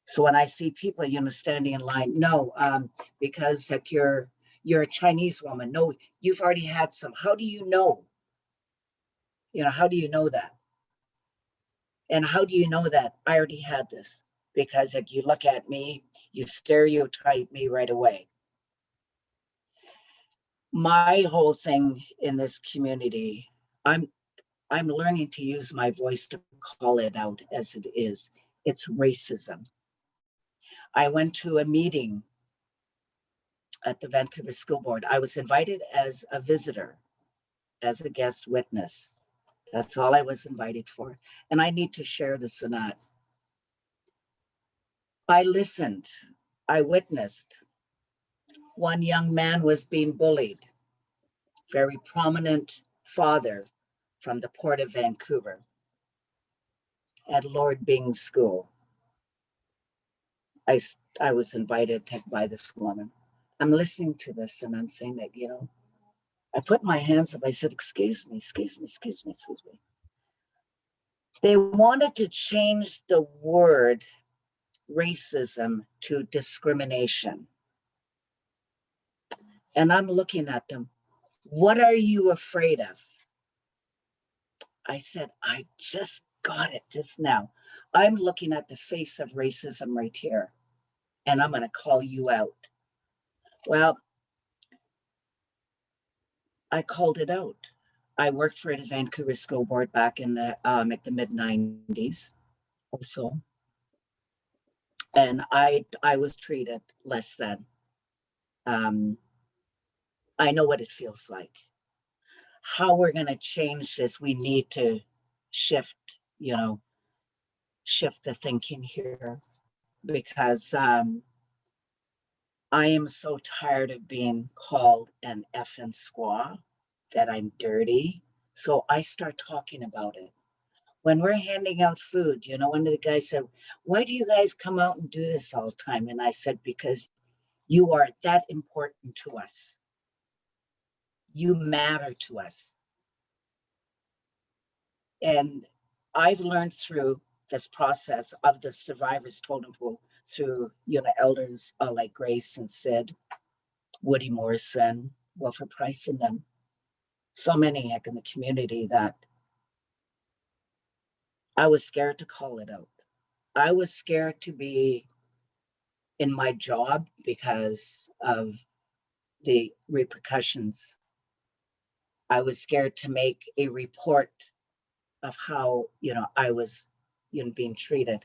So when I see people, you know, standing in line, no, because like you're a Chinese woman, no, you've already had some. How do you know? You know, how do you know that? And how do you know that I already had this? Because if you look at me, you stereotype me right away. My whole thing in this community, I'm I'm learning to use my voice to call it out as it is. It's racism. I went to a meeting at the Vancouver School Board. I was invited as a visitor, as a guest witness. That's all I was invited for. And I need to share this or not. I listened, I witnessed. One young man was being bullied, very prominent father from the Port of Vancouver at Lord Byng's school. I was invited by this woman. I'm listening to this and I'm saying that, you know, I put my hands up. I said, excuse me, excuse me, excuse me, excuse me. They wanted to change the word racism to discrimination. And I'm looking at them. What are you afraid of? I said, I just got it just now. I'm looking at the face of racism right here, and I'm going to call you out. Well, I called it out. I worked for the Vancouver School Board back in the at the mid-90s also. And I was treated less than. I know what it feels like. How we're going to change this, we need to shift, you know, shift the thinking here, because I am so tired of being called an effing squaw, that I'm dirty. So I start talking about it. When we're handing out food, you know, one of the guys said, why do you guys come out and do this all the time? And I said, because you are that important to us. You matter to us. And I've learned through this process of the survivors totem pole, through, you know, elders like Grace and Sid, Woody Morrison, Wilford Price, and them, so many heck in the community, that I was scared to call it out. I was scared to be in my job because of the repercussions. I was scared to make a report of how, you know, I was, you know, being treated.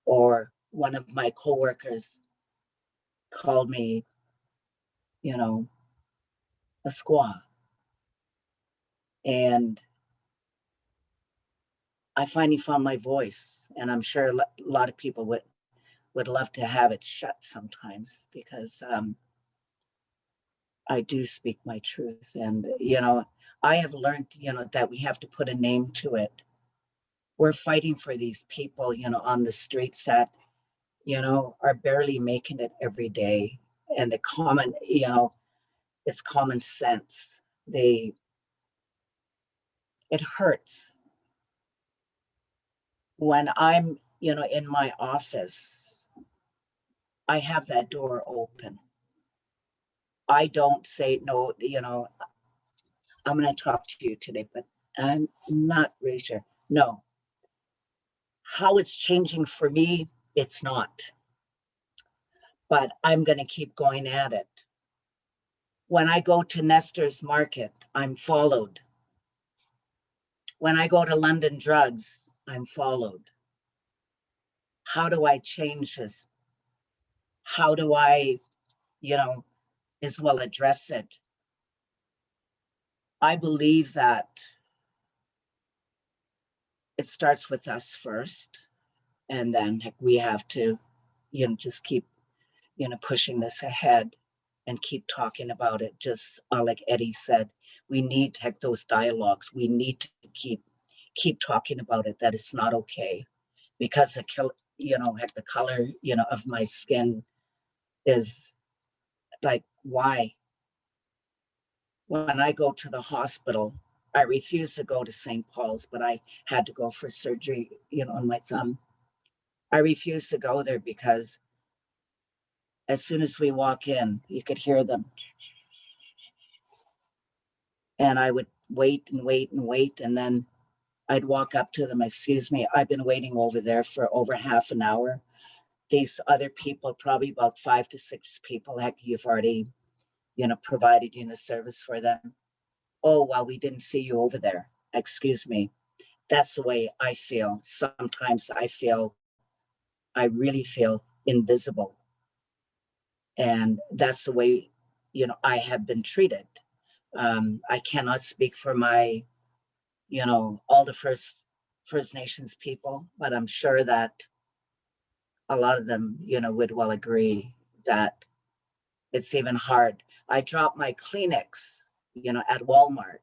Or one of my coworkers called me, you know, a squaw. And I finally found my voice, and I'm sure a lot of people would love to have it shut sometimes, because I do speak my truth. And, you know, I have learned, you know, that we have to put a name to it. We're fighting for these people, you know, on the streets that, you know, are barely making it every day. And the common, you know, it's common sense. It hurts when I'm, you know, in my office. I have that door open. I don't say no, you know, I'm going to talk to you today, but I'm not really sure. No. How it's changing for me, it's not. But I'm going to keep going at it. When I go to Nestor's Market, I'm followed. When I go to London Drugs, I'm followed. How do I change this? How do I, you know, as well address it? I believe that it starts with us first, and then heck, we have to, you know, just keep, you know, pushing this ahead and keep talking about it. Just like Eddie said, we need heck those dialogues. We need to keep talking about it, that it's not okay, because you know, heck, the color, you know, of my skin is like, why? When I go to the hospital, I refuse to go to St. Paul's, but I had to go for surgery, you know, on my thumb. I refuse to go there because as soon as we walk in, you could hear them. And I would wait and wait and wait. And then I'd walk up to them, excuse me, I've been waiting over there for over half an hour. These other people, probably about 5 to 6 people, heck, you've already, you know, provided, you know, service for them. Oh, well, we didn't see you over there. excuse me, that's the way I feel. Sometimes I really feel invisible. And that's the way, I have been treated. I cannot speak for my, all the First Nations people, but I'm sure that a lot of them, would well agree that it's even hard. I dropped my Kleenex, at Walmart.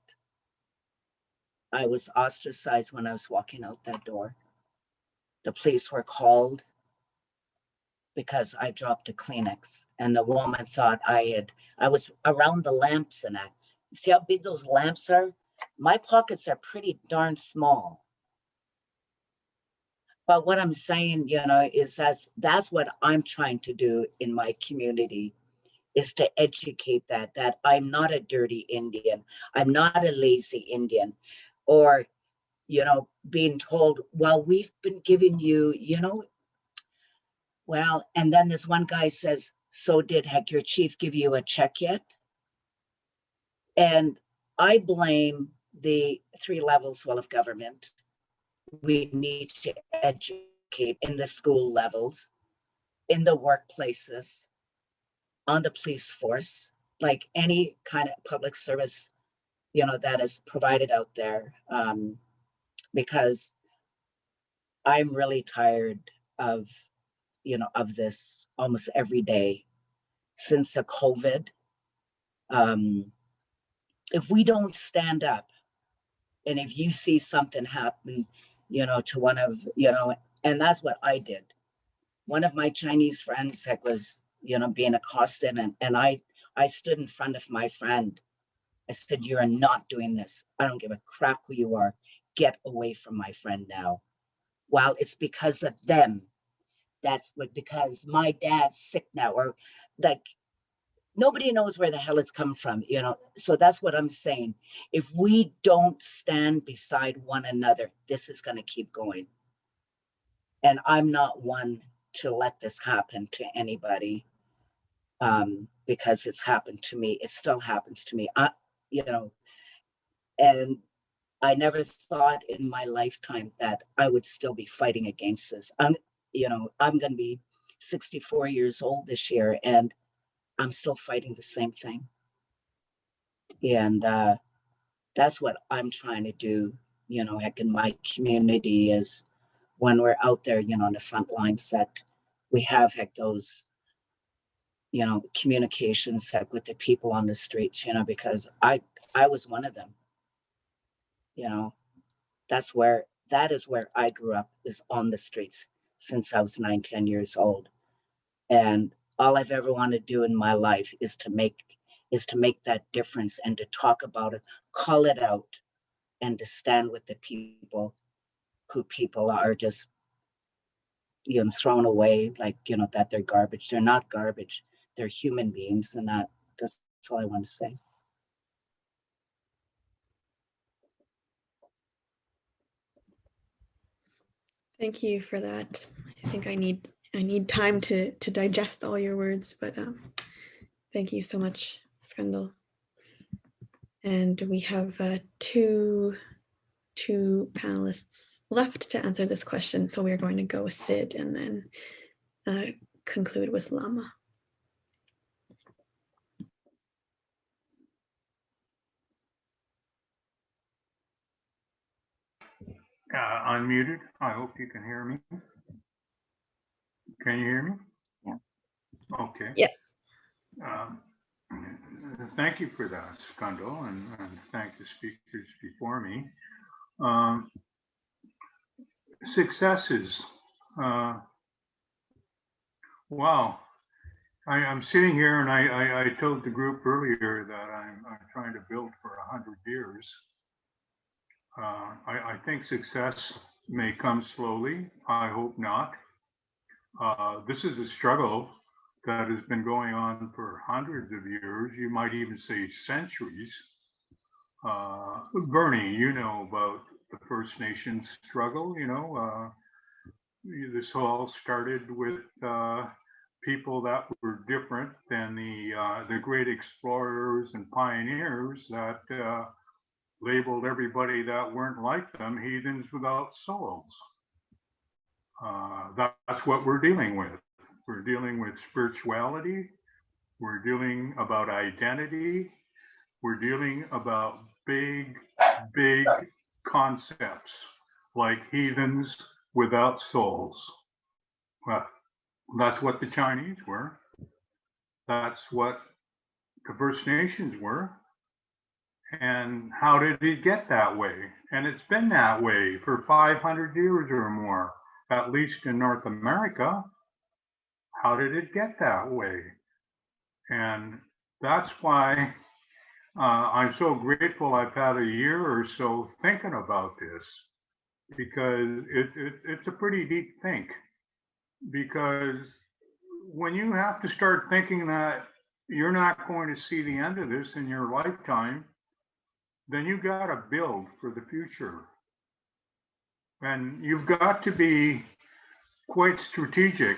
I was ostracized when I was walking out that door. The police were called because I dropped a Kleenex, and the woman thought I was around the lamps and that. See how big those lamps are? My pockets are pretty darn small. But what I'm saying, is that's what I'm trying to do in my community, is to educate that I'm not a dirty Indian. I'm not a lazy Indian, or, being told, well, we've been giving you, well, and then this one guy says, so did your chief give you a check yet? And I blame the 3 levels, of government. We need to educate in the school levels, in the workplaces, on the police force, like any kind of public service, that is provided out there. Because I'm really tired of, of this almost every day since the COVID. If we don't stand up, and if you see something happen, to one of, and that's what I did. One of my Chinese friends that was, being accosted, and I stood in front of my friend. I said, you are not doing this. I don't give a crap who you are. Get away from my friend now. Well, it's because of them. That's what, because my dad's sick now, or like, nobody knows where the hell it's come from, So that's what I'm saying. If we don't stand beside one another, this is going to keep going. And I'm not one to let this happen to anybody, because it's happened to me. It still happens to me. And I never thought in my lifetime that I would still be fighting against this. I'm going to be 64 years old this year, and I'm still fighting the same thing. And that's what I'm trying to do, heck, in my community, is when we're out there, on the front lines, that we have, heck, those, communications, heck, with the people on the streets, because I was one of them. That is where I grew up, is on the streets since I was 9, 10 years old. And all I've ever wanted to do in my life is to make that difference, and to talk about it, call it out, and to stand with the people who people are just, thrown away, like, that they're garbage. They're not garbage. They're human beings, and that's all I want to say. Thank you for that. I think I need time to digest all your words, but thank you so much, Skundal. And we have two panelists left to answer this question, so we're going to go with Sid and then conclude with Lama. Unmuted. I hope you can hear me. Can you hear me? Yeah. Okay. Yes. Thank you for that, Skundal, and thank the speakers before me. Successes. Wow. I'm sitting here, and I told the group earlier that I'm trying to build for 100 years. I think success may come slowly. I hope not. This is a struggle that has been going on for hundreds of years. You might even say centuries. Bernie, you know about the First Nations struggle. This all started with people that were different than the great explorers and pioneers that labeled everybody that weren't like them heathens without souls. That's what we're dealing with. We're dealing with spirituality. We're dealing about identity. We're dealing about big, big concepts like heathens without souls. Well, that's what the Chinese were. That's what the First Nations were. And how did it get that way? And it's been that way for 500 years or more, at least in North America. How did it get that way? And that's why I'm so grateful I've had a year or so thinking about this, because it's a pretty deep think. Because when you have to start thinking that you're not going to see the end of this in your lifetime, then you got to build for the future. And you've got to be quite strategic.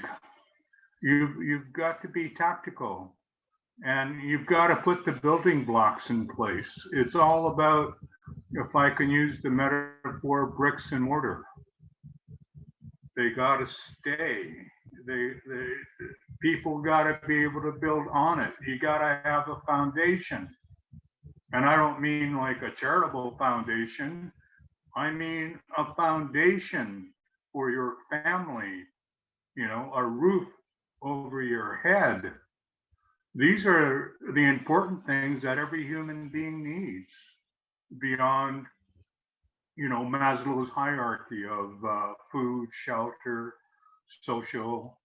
You've got to be tactical. And you've got to put the building blocks in place. It's all about, if I can use the metaphor, bricks and mortar. They got to stay. People got to be able to build on it. You got to have a foundation. And I don't mean like a charitable foundation. I mean a foundation for your family, you know, a roof over your head. These are the important things that every human being needs beyond, you know, Maslow's hierarchy of food, shelter, social,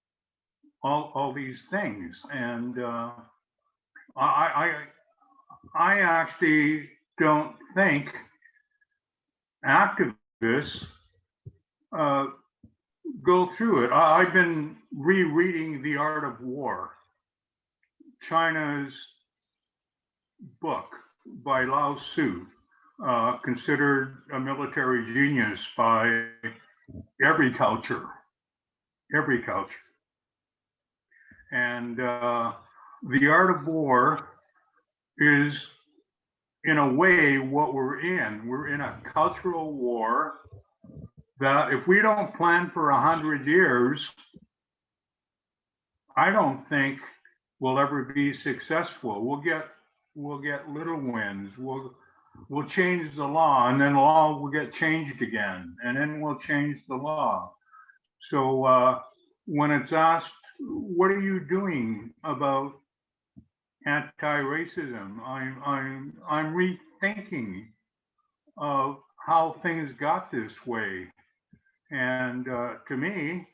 all these things. And I actually don't think activists go through it. I've been rereading The Art of War, China's book by Lao Tzu, considered a military genius by every culture. And The Art of War is, in a way, what we're in. We're in a cultural war that if we don't plan for 100 years, I don't think we'll ever be successful. We'll get little wins. We'll change the law, and then the law will get changed again, and then we'll change the law. So when it's asked, what are you doing about anti-racism? I'm rethinking of how things got this way, and to me,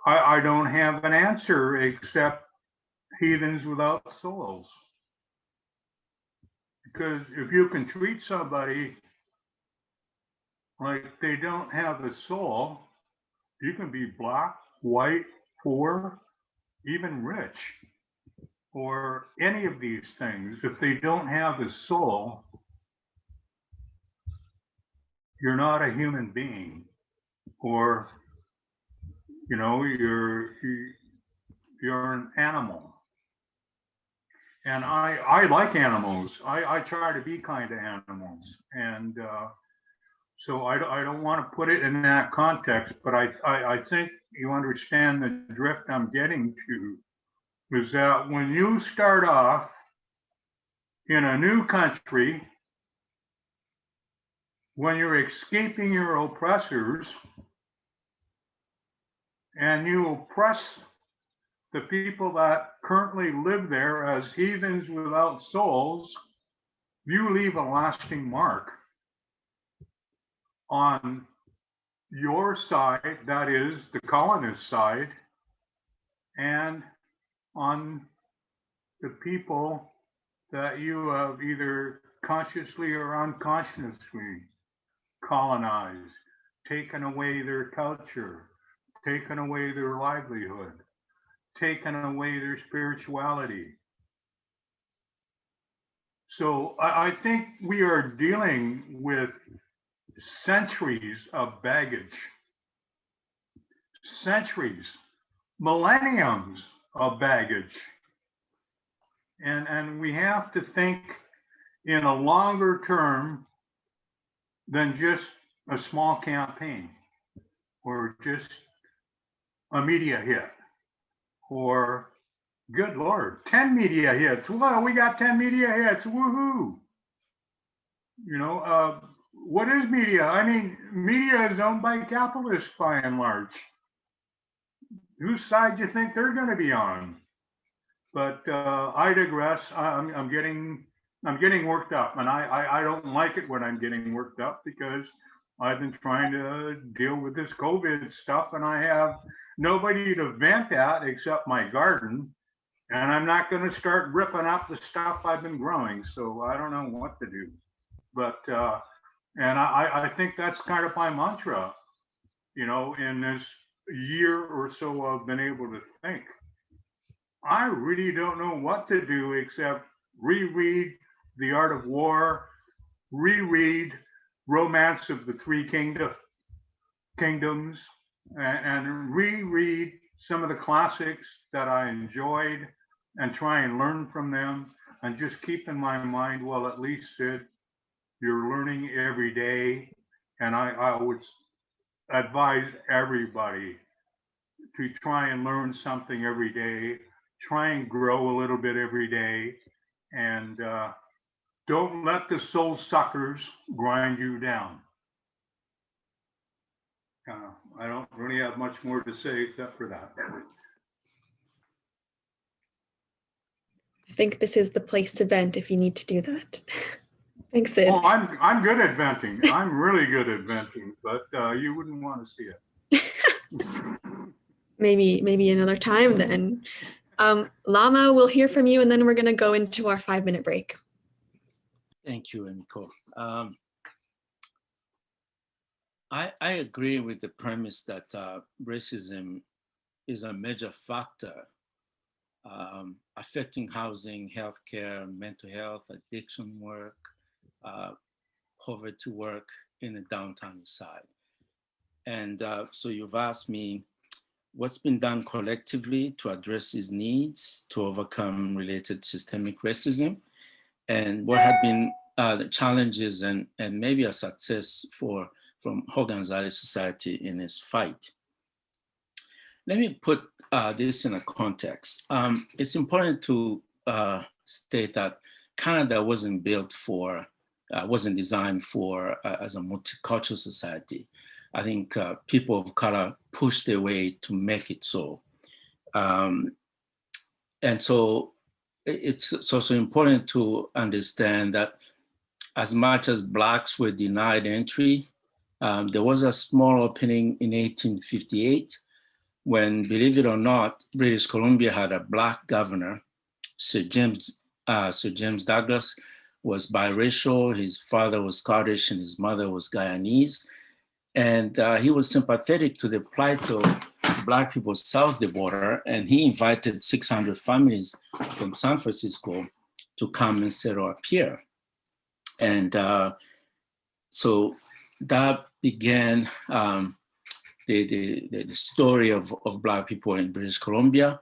I don't have an answer except heathens without souls. Because if you can treat somebody like they don't have a soul, you can be black, white, poor, even rich, or any of these things. If they don't have a soul, you're not a human being, or, you know, you're an animal. And I like animals. I try to be kind to animals. And so I don't want to put it in that context, but I think you understand the drift I'm getting to, is that when you start off in a new country, when you're escaping your oppressors and you oppress the people that currently live there as heathens without souls, you leave a lasting mark on your side, that is the colonist side, and on the people that you have either consciously or unconsciously colonized, taken away their culture, taken away their livelihood, taken away their spirituality. So I think we are dealing with centuries of baggage, centuries, millenniums of baggage. And we have to think in a longer term than just a small campaign or just a media hit or, good Lord, 10 media hits. Well, we got 10 media hits. Woohoo. You know, what is media? I mean, media is owned by capitalists by and large. Whose side do you think they're going to be on? But I digress. I'm getting worked up, and I don't like it when I'm getting worked up because I've been trying to deal with this COVID stuff, and I have nobody to vent at except my garden. And I'm not going to start ripping up the stuff I've been growing, so I don't know what to do. But and I think that's kind of my mantra, you know, in this year or so I've been able to think. I really don't know what to do except reread The Art of War, reread Romance of the Three Kingdoms, and reread some of the classics that I enjoyed and try and learn from them and just keep in my mind, well, at least, Sid, you're learning every day. And I would advise everybody to try and learn something every day, try and grow a little bit every day, and don't let the soul suckers grind you down. I don't really have much more to say except for that. I think this is the place to vent if you need to do that. Thanks, Sid. Oh, I'm good at venting. I'm really good at venting, but you wouldn't want to see it. Maybe another time then. Lama, we'll hear from you, and then we're going to go into our 5-minute break. Thank you, Emiko. I agree with the premise that racism is a major factor affecting housing, healthcare, mental health, addiction work, poverty work in the Downtown Eastside. And so you've asked me what's been done collectively to address these needs to overcome related systemic racism, and what have been the challenges and maybe a success from organized society in this fight. Let me put this in a context. It's important to state that Canada wasn't designed for as a multicultural society. I think people of color pushed their way to make it so. And so it's also important to understand that as much as Blacks were denied entry, there was a small opening in 1858 when, believe it or not, British Columbia had a Black governor. Sir James Douglas was biracial. His father was Scottish and his mother was Guyanese. And he was sympathetic to the plight of Black people south of the border, and he invited 600 families from San Francisco to come and settle up here. And so that began the story of Black people in British Columbia,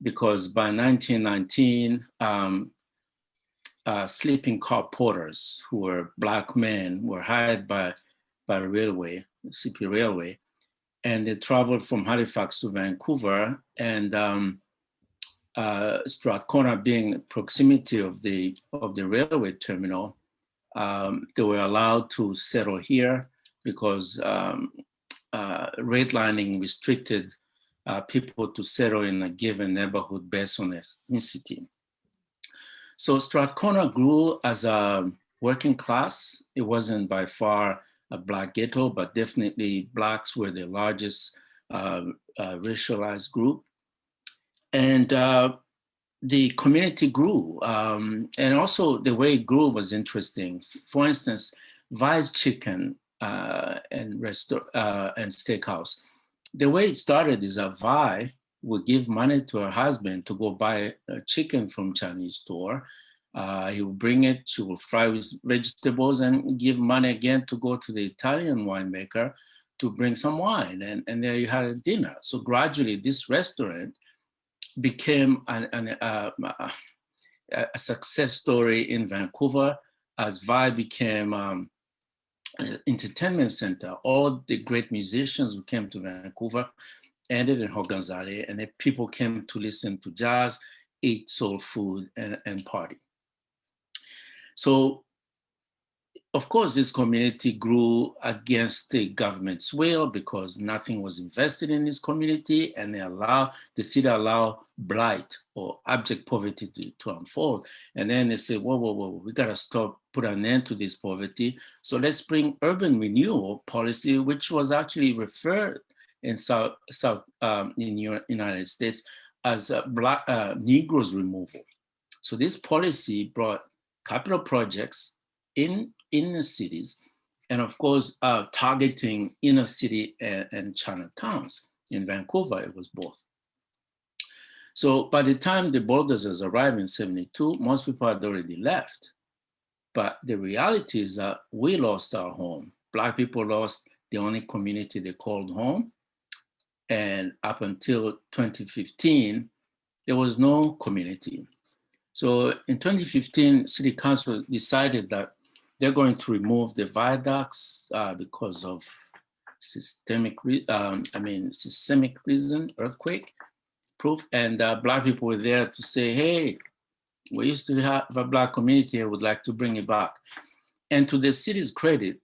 because by 1919, sleeping car porters who were Black men were hired by railway, CP Railway, and they traveled from Halifax to Vancouver, and Strathcona being proximity of the railway terminal, they were allowed to settle here because redlining restricted people to settle in a given neighborhood based on ethnicity. So Strathcona grew as a working class. It wasn't by far a Black ghetto, but definitely Blacks were the largest racialized group. And the community grew. And also the way it grew was interesting. For instance, Vi's Chicken and Steakhouse. The way it started is that Vi would give money to her husband to go buy a chicken from Chinese store. He will bring it, she will fry with vegetables and give money again to go to the Italian winemaker to bring some wine. And there you had a dinner. So gradually this restaurant became a success story in Vancouver. as VI became an entertainment center, all the great musicians who came to Vancouver ended in Hoganzale, and then people came to listen to jazz, eat soul food, and party. So, of course, this community grew against the government's will because nothing was invested in this community, and the city allowed blight or abject poverty to unfold. And then they said, whoa, we gotta stop, put an end to this poverty. So let's bring urban renewal policy, which was actually referred in United States as Black Negroes removal. So this policy brought capital projects in the cities, and of course, targeting inner city and Chinatowns. In Vancouver, it was both. So by the time the bulldozers arrived in 72, most people had already left. But the reality is that we lost our home. Black people lost the only community they called home. And up until 2015, there was no community. So in 2015, City Council decided that they're going to remove the viaducts because of systemic reason, earthquake proof. And Black people were there to say, hey, we used to have a Black community, I would like to bring it back. And to the city's credit,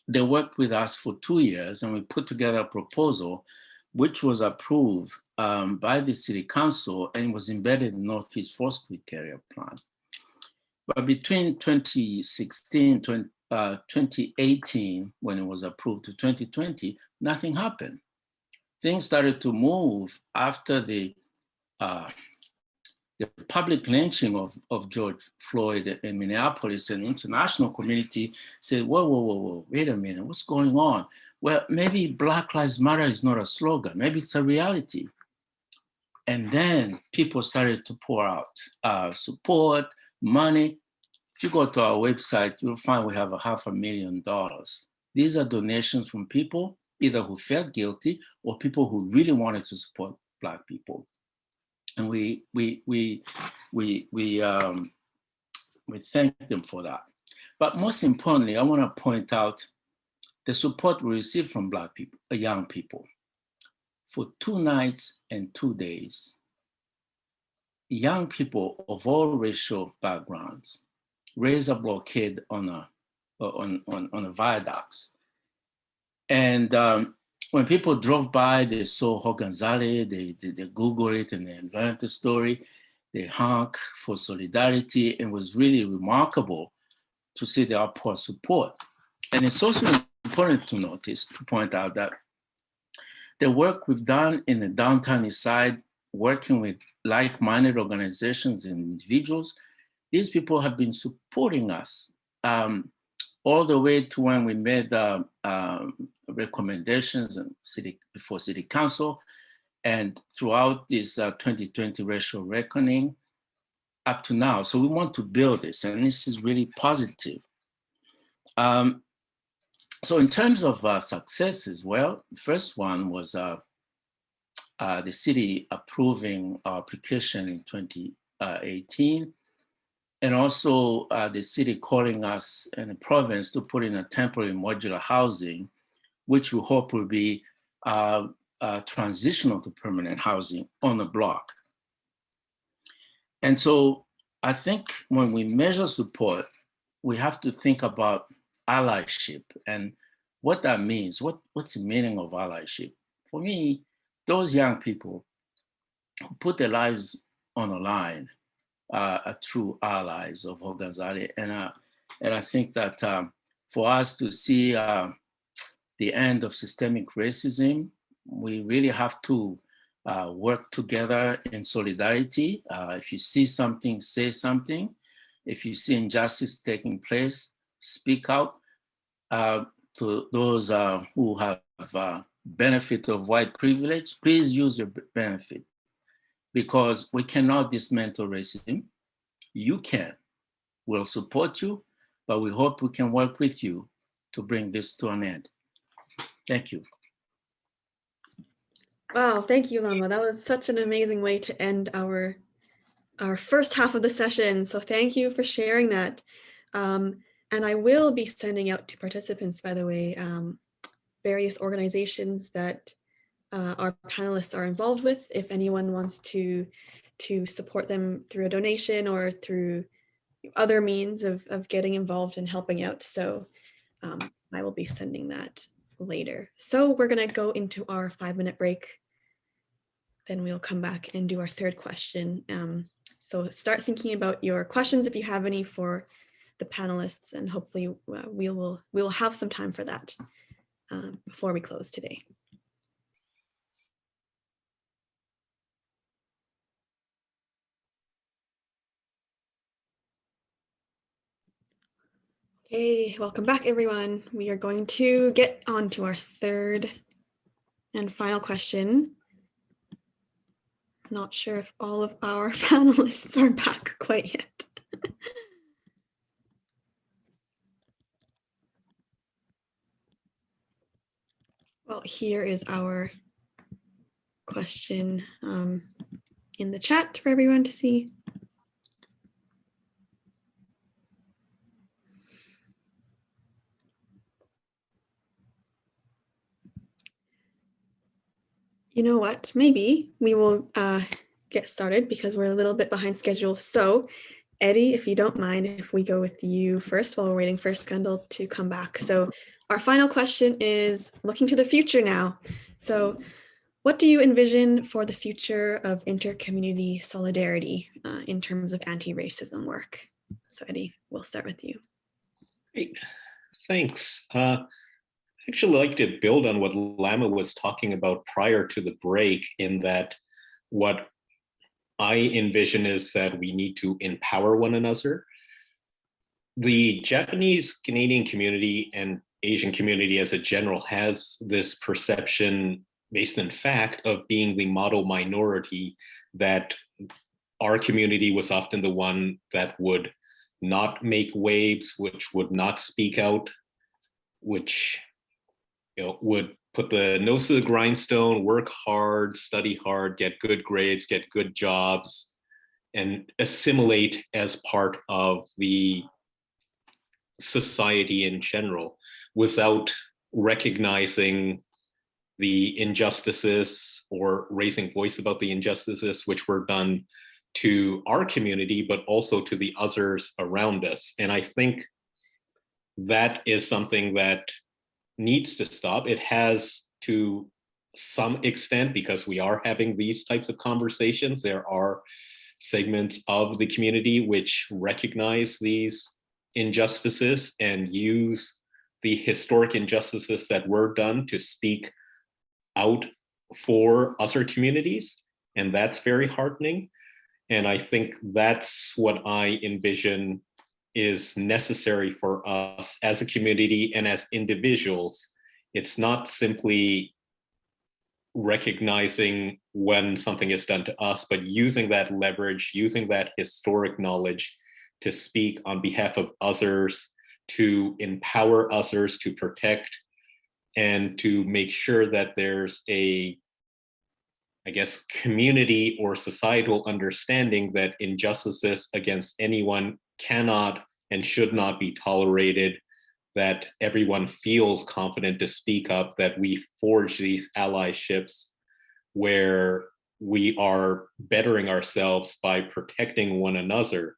they worked with us for 2 years, and we put together a proposal which was approved by the City Council and was embedded in Northeast 4th Creek area plan. But between 2016, 2018, when it was approved, to 2020, nothing happened. Things started to move after the public lynching of George Floyd in Minneapolis, and the international community said, whoa, wait a minute, what's going on? Well, maybe Black Lives Matter is not a slogan, maybe it's a reality. And then people started to pour out support, money. If you go to our website, you'll find we have $500,000. These are donations from people either who felt guilty or people who really wanted to support Black people. And we thank them for that. But most importantly, I want to point out the support we received from Black people, young people. For 2 nights and 2 days, young people of all racial backgrounds raised a blockade on a viaduct. And when people drove by, they saw Hoganzale, they Googled it and they learned the story. They honk for solidarity. It was really remarkable to see the outpour support. And it's also important to point out that the work we've done in the Downtown Eastside, working with like-minded organizations and individuals, these people have been supporting us all the way to when we made recommendations before City Council, and throughout this 2020 racial reckoning up to now. So we want to build this, and this is really positive. So in terms of successes, well, the first one was the city approving our application in 2018, and also the city calling us and the province to put in a temporary modular housing, which we hope will be transitional to permanent housing on the block. And so I think when we measure support, we have to think about allyship and what that means. What's the meaning of allyship? For me, those young people who put their lives on the line are true allies of Hoganzale. And I think that for us to see the end of systemic racism, we really have to work together in solidarity. If you see something, say something. If you see injustice taking place, speak out. To those who have benefit of white privilege, please use your benefit, because we cannot dismantle racism. You can. We'll support you, but we hope we can work with you to bring this to an end. Thank you. Wow, thank you, Lama. That was such an amazing way to end our first half of the session. So thank you for sharing that. And I will be sending out to participants, by the way, various organizations that our panelists are involved with. If anyone wants to support them through a donation or through other means of getting involved and helping out. So I will be sending that later. So we're gonna go into our 5-minute break. Then we'll come back and do our third question. So start thinking about your questions if you have any for the panelists, and hopefully we will have some time for that before we close today. Okay, welcome back, everyone. We are going to get on to our third and final question. Not sure if all of our panelists are back quite yet. Well, here is our question in the chat for everyone to see. You know what, maybe we will get started because we're a little bit behind schedule. So Eddie, if you don't mind, if we go with you first while we're waiting for Skundal to come back. So our final question is looking to the future now. So what do you envision for the future of inter-community solidarity in terms of anti-racism work? So Eddie, we'll start with you. Great, thanks. Actually like to build on what Lama was talking about prior to the break, in that what I envision is that we need to empower one another. The Japanese Canadian community and Asian community as a general has this perception based in fact of being the model minority, that our community was often the one that would not make waves, which would not speak out, which would put the nose to the grindstone, work hard, study hard, get good grades, get good jobs, and assimilate as part of the society in general without recognizing the injustices or raising voice about the injustices which were done to our community, but also to the others around us. And I think that is something that needs to stop. It has to some extent, because we are having these types of conversations. There are segments of the community which recognize these injustices and use the historic injustices that were done to speak out for other communities. And that's very heartening. And I think that's what I envision is necessary for us as a community and as individuals. It's not simply recognizing when something is done to us, but using that leverage, using that historic knowledge to speak on behalf of others, to empower others, to protect, and to make sure that there's a, I guess, community or societal understanding that injustices against anyone cannot and should not be tolerated, that everyone feels confident to speak up, that we forge these allyships where we are bettering ourselves by protecting one another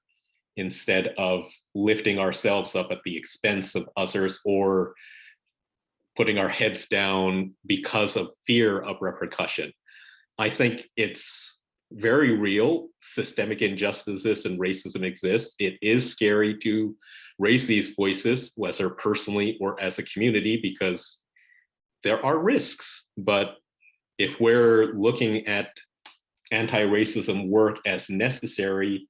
instead of lifting ourselves up at the expense of others or putting our heads down because of fear of repercussion. I think it's very real. Systemic injustices and racism exist. It is scary to raise these voices, whether personally or as a community, because there are risks. But if we're looking at anti-racism work as necessary,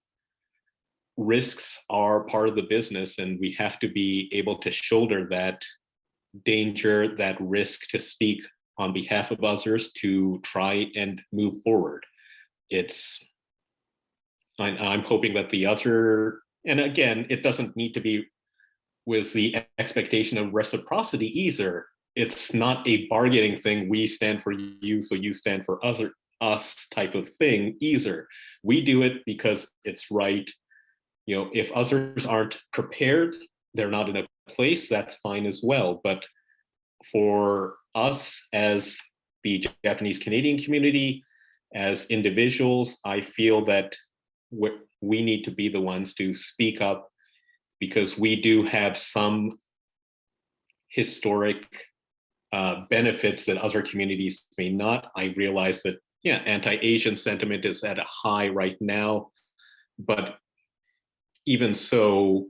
risks are part of the business, and we have to be able to shoulder that danger, that risk, to speak on behalf of others, to try and move forward. I'm hoping that the other, and again, it doesn't need to be with the expectation of reciprocity either. It's not a bargaining thing, we stand for you, so you stand for us type of thing either. We do it because it's right. If others aren't prepared, they're not in a place, that's fine as well. But for us as the Japanese Canadian community, as individuals, I feel that we need to be the ones to speak up, because we do have some historic benefits that other communities may not. I realize that, yeah, anti-Asian sentiment is at a high right now, but even so,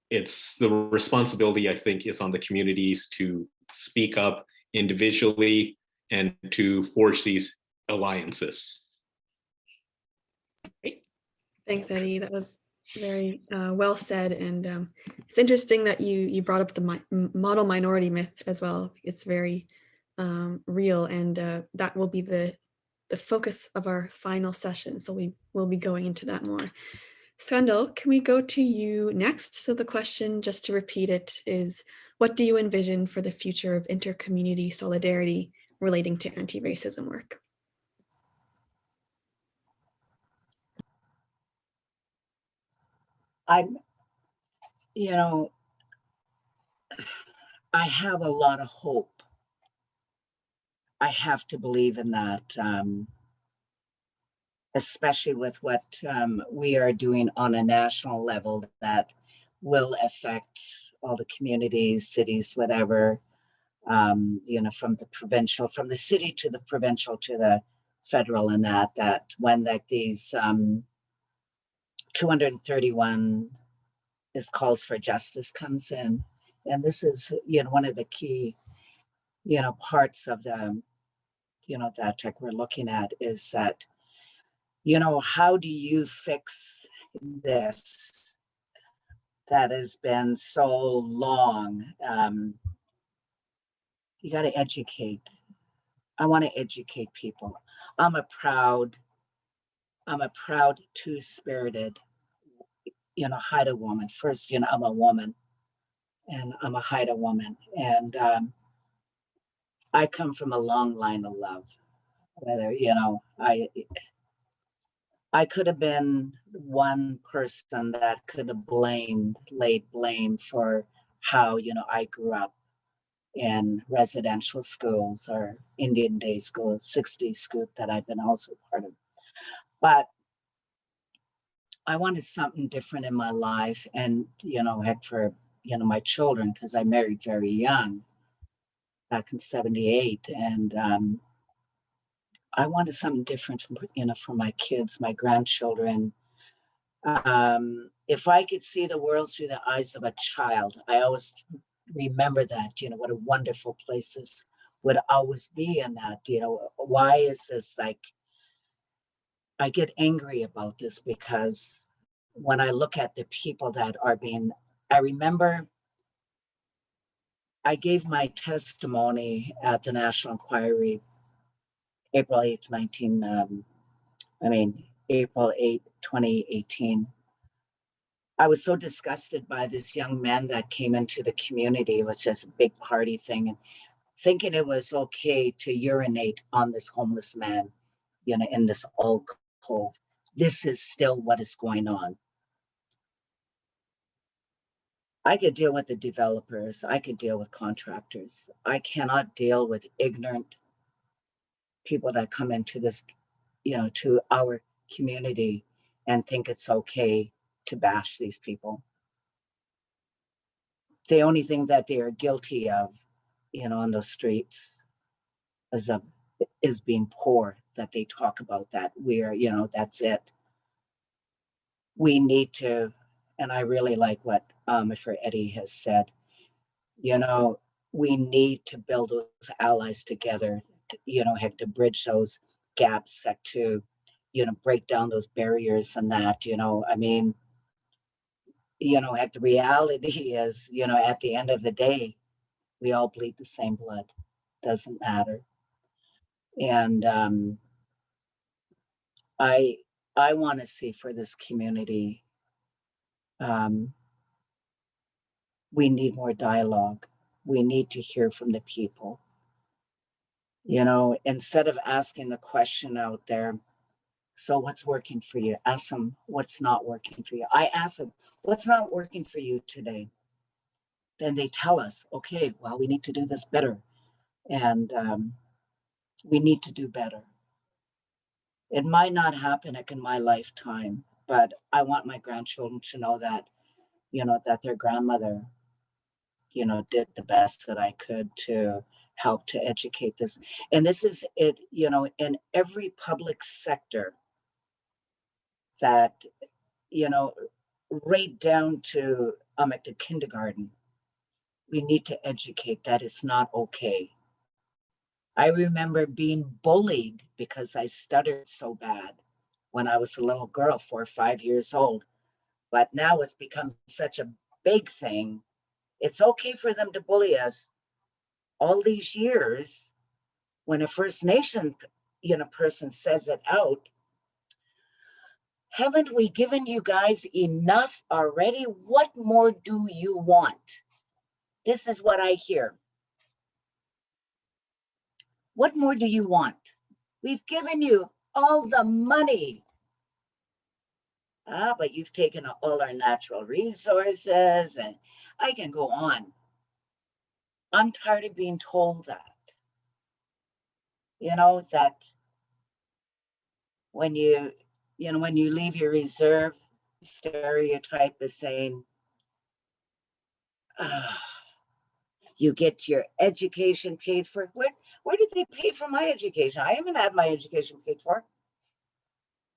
it's the responsibility, I think, is on the communities to speak up individually and to forge these alliances. Thanks, Eddie. That was very well said. And it's interesting that you brought up the model minority myth as well. It's very real, and that will be the focus of our final session. So we will be going into that more. Skandal, can we go to you next? So the question, just to repeat it, is what do you envision for the future of inter-community solidarity relating to anti-racism work? I have a lot of hope. I have to believe in that, especially with what we are doing on a national level that will affect all the communities, cities, whatever, from the city to the provincial to the federal, and that when these 231 is calls for justice comes in. And this is, one of the key, parts of the, that tech we're looking at is that, how do you fix this that has been so long? You got to educate. I want to educate people. I'm a proud two-spirited, Haida woman. First, I'm a woman, and I'm a Haida woman. And I come from a long line of love. Whether, I could have been one person that could have laid blame for how, I grew up in residential schools or Indian day schools, 60 school that I've been also part of. But I wanted something different in my life, and, heck, for, my children, because I married very young back in 78. And I wanted something different for my kids, my grandchildren. If I could see the world through the eyes of a child, I always remember that, what a wonderful place this would always be. And that, why is this like, I get angry about this because when I look at the people that are I remember I gave my testimony at the National Inquiry April 8th, April 8th, 2018. I was so disgusted by this young man that came into the community. It was just a big party thing, and thinking it was okay to urinate on this homeless man, in this old cove. This is still what is going on. I could deal with the developers. I could deal with contractors. I cannot deal with ignorant people that come into this, to our community and think it's okay to bash these people. The only thing that they are guilty of, on those streets is being poor, that they talk about that. That's it. We need to, and I really like what Eddie has said, we need to build those allies together, to bridge those gaps, to, break down those barriers and that, the reality is, at the end of the day, we all bleed the same blood. Doesn't matter. And I want to see for this community, we need more dialogue. We need to hear from the people. Instead of asking the question out there, So what's working for you? Ask them what's not working for you. I ask them, what's not working for you today? Then they tell us, okay, well, we need to do this better. And we need to do better. It might not happen in my lifetime, but I want my grandchildren to know that, that their grandmother, did the best that I could to help to educate this. And this is it, in every public sector that, right down to at the kindergarten, we need to educate that it's not okay. I remember being bullied because I stuttered so bad when I was a little girl, 4 or 5 years old. But now it's become such a big thing. It's okay for them to bully us all these years. When a First Nation, person says it out, haven't we given you guys enough already? What more do you want? This is what I hear. What more do you want? We've given you all the money. But you've taken all our natural resources, and I can go on. I'm tired of being told that. That when you leave your reserve, stereotype is saying, you get your education paid for. Where did they pay for my education? I haven't had my education paid for.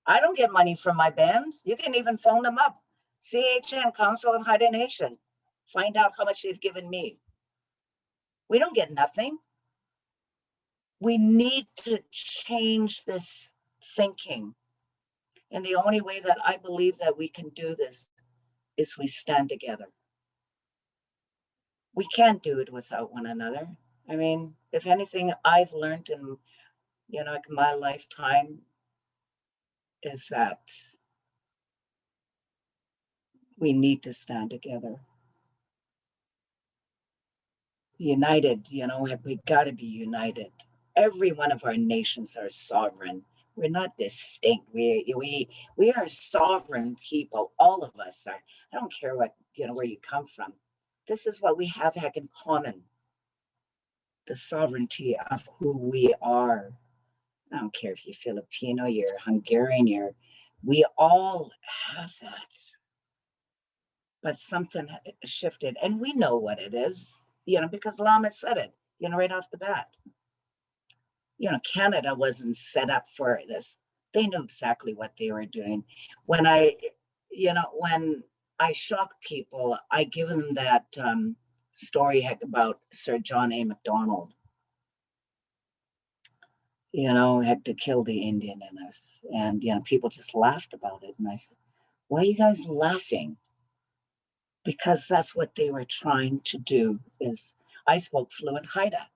I don't get money from my bands. You can even phone them up. CHN, Council of Haida Nation. Find out how much they've given me. We don't get nothing. We need to change this thinking. And the only way that I believe that we can do this is we stand together. We can't do it without one another. I mean, if anything I've learned in, my lifetime is that we need to stand together. United, we got to be united. Every one of our nations are sovereign. We're not distinct. We are sovereign people. All of us are. I don't care what, where you come from. This is what we have in common. The sovereignty of who we are. I don't care if you're Filipino, you're Hungarian, we all have that. But something shifted, and we know what it is, because Lama said it, right off the bat. Canada wasn't set up for this. They knew exactly what they were doing. When I shock people, I give them that story about Sir John A. Macdonald. Had to kill the Indian in us. And, people just laughed about it. And I said, why are you guys laughing? Because that's what they were trying to do. Is I spoke fluent Haida.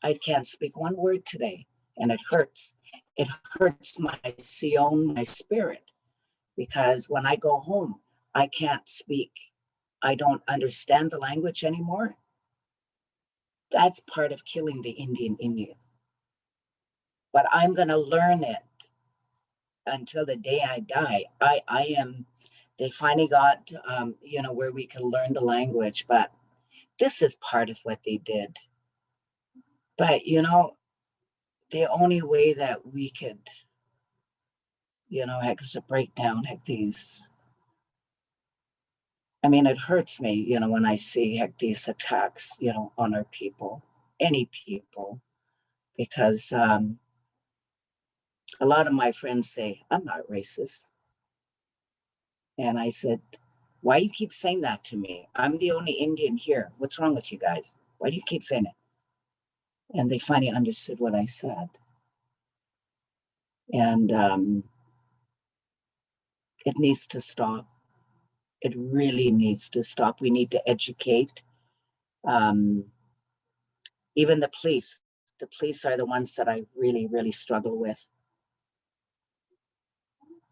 I can't speak one word today, and it hurts. It hurts my sion, my spirit, because when I go home, I can't speak. I don't understand the language anymore. That's part of killing the Indian in you. But I'm going to learn it until the day I die. They finally got, where we can learn the language, but this is part of what they did. But, the only way that we could, to break down these, I mean, it hurts me, when I see these attacks, on our people, any people, because a lot of my friends say, I'm not racist. And I said, why do you keep saying that to me? I'm the only Indian here. What's wrong with you guys? Why do you keep saying it? And they finally understood what I said. And it needs to stop. It really needs to stop. We need to educate. Even the police are the ones that I really, really struggle with.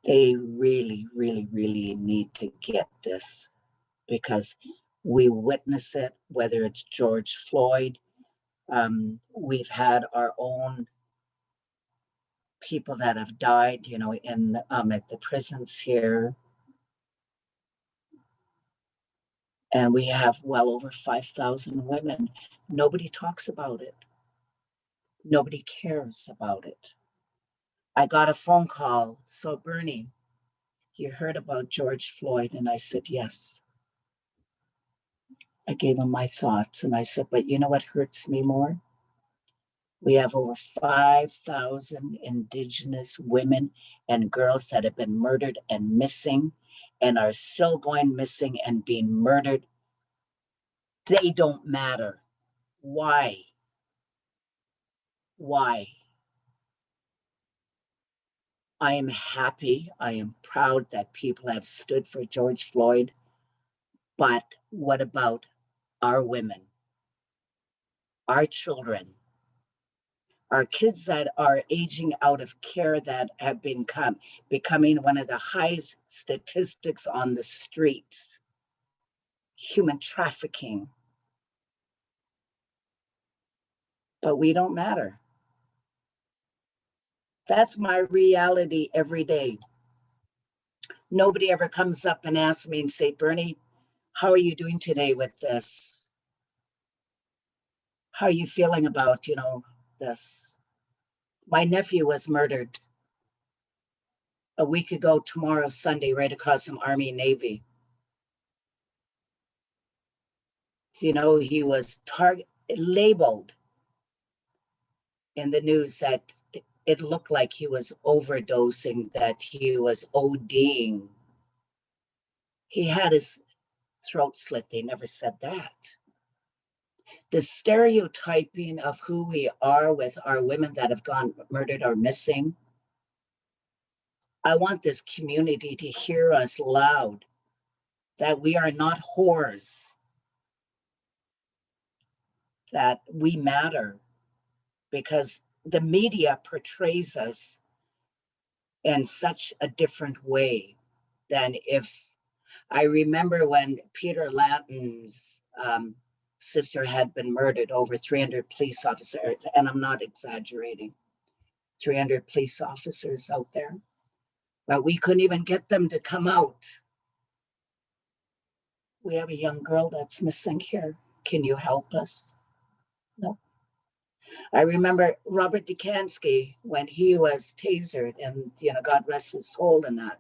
They really, really, really need to get this, because we witness it, whether it's George Floyd. We've had our own people that have died, you know, in at the prisons here. And we have well over 5,000 women. Nobody talks about it. Nobody cares about it. I got a phone call. So Bernie, you heard about George Floyd? And I said, yes. I gave him my thoughts and I said, but you know what hurts me more? We have over 5,000 Indigenous women and girls that have been murdered and missing and are still going missing and being murdered. They don't matter. Why? Why? I am happy, I am proud that people have stood for George Floyd, but what about our women, our children, our kids that are aging out of care that have becoming one of the highest statistics on the streets, human trafficking, but we don't matter. That's my reality every day. Nobody ever comes up and asks me and say, Bernie, how are you doing today with this? How are you feeling about, you know, this? My nephew was murdered a week ago tomorrow, Sunday, right across from Army Navy. You know, he was labeled in the news that it looked like he was overdosing, that he was ODing. He had his throat slit. They never said that. The stereotyping of who we are with our women that have gone murdered or missing. I want this community to hear us loud, that we are not whores, that we matter, because the media portrays us in such a different way than if I remember when Peter Lanton's sister had been murdered, over 300 police officers, and I'm not exaggerating, 300 police officers out there, but we couldn't even get them to come out. We have a young girl that's missing here. Can you help us? No. I remember Robert Dikansky when he was tasered, and you know, God rest his soul in that.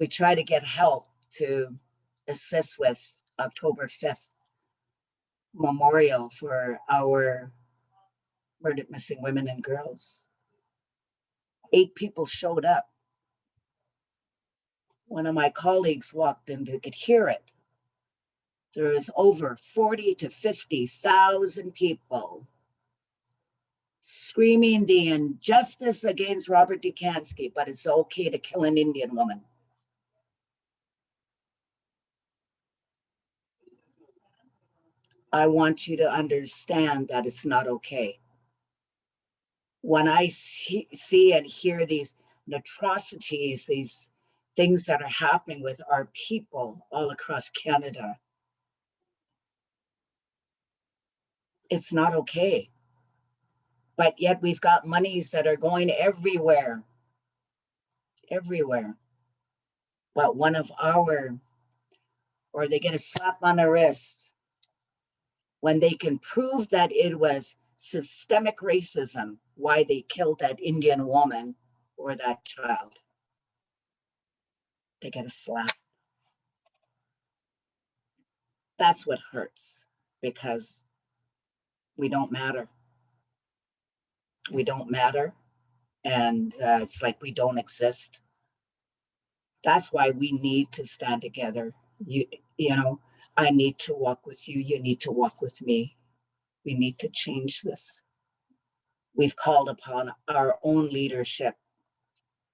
We tried to get help to assist with October 5th memorial for our murdered missing women and girls. 8 people showed up. One of my colleagues walked in, they could hear it. There was over 40 to 50,000 people screaming the injustice against Robert Dikansky, but it's okay to kill an Indian woman. I want you to understand that it's not okay. When I see and hear these atrocities, these things that are happening with our people all across Canada, it's not okay. But yet we've got monies that are going everywhere, everywhere. But one of our, or they get a slap on the wrist when they can prove that it was systemic racism, why they killed that Indian woman or that child. They get a slap. That's what hurts, because we don't matter. We don't matter. And it's like we don't exist. That's why we need to stand together. You know, I need to walk with you. You need to walk with me. We need to change this. We've called upon our own leadership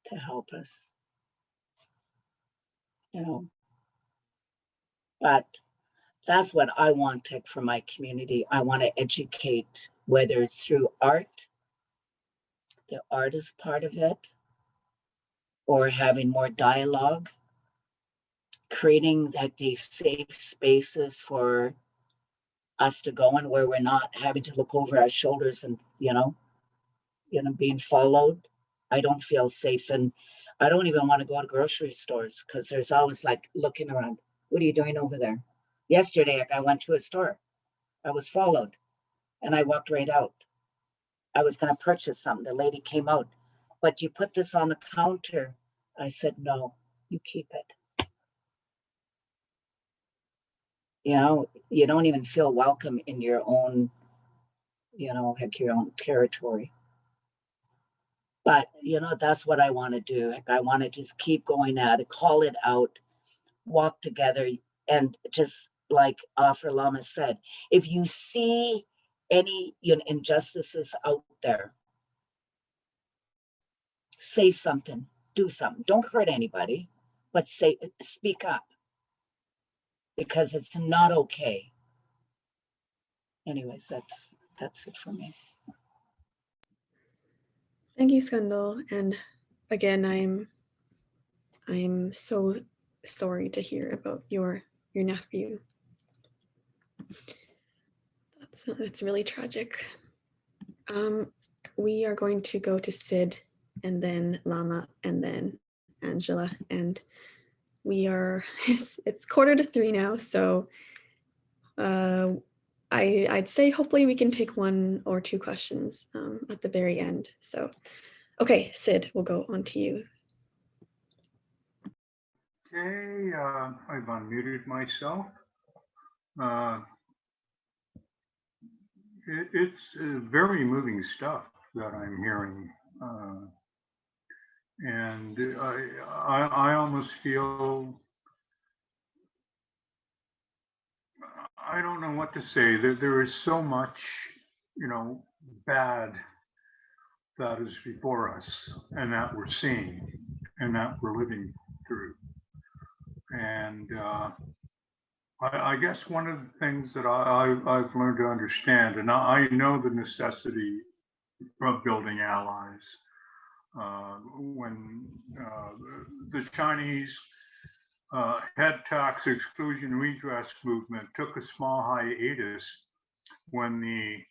to help us. You know, but that's what I want to for my community. I want to educate, whether it's through art, the art is part of it, or having more dialogue, creating like these safe spaces for us to go in where we're not having to look over our shoulders and, you know, being followed. I don't feel safe, and I don't even want to go to grocery stores because there's always like looking around. What are you doing over there? Yesterday, I went to a store. I was followed and I walked right out. I was going to purchase something. The lady came out, but you put this on the counter. I said, no, you keep it. You know, you don't even feel welcome in your own, like your own territory. But, that's what I want to do. Like, I want to just keep going at it, call it out, walk together, and just like Afra Lama said, if you see any injustices out there, say something, do something. Don't hurt anybody, but speak up, because it's not okay. Anyways, that's it for me. Thank you, Skandal. And again, I'm so sorry to hear about your nephew. That's really tragic. We are going to go to Sid, and then Lama, and then Angela, and we are it's 2:45 now, so I'd say hopefully we can take 1 or 2 questions at the very end. So okay, Sid, we'll go on to you. Okay, I've unmuted myself. It's very moving stuff that I'm hearing. And I almost feel, I don't know what to say. There is so much, bad that is before us and that we're seeing and that we're living through. And I guess one of the things that I've learned to understand, and I know the necessity of building allies. When the Chinese head tax exclusion redress movement took a small hiatus when the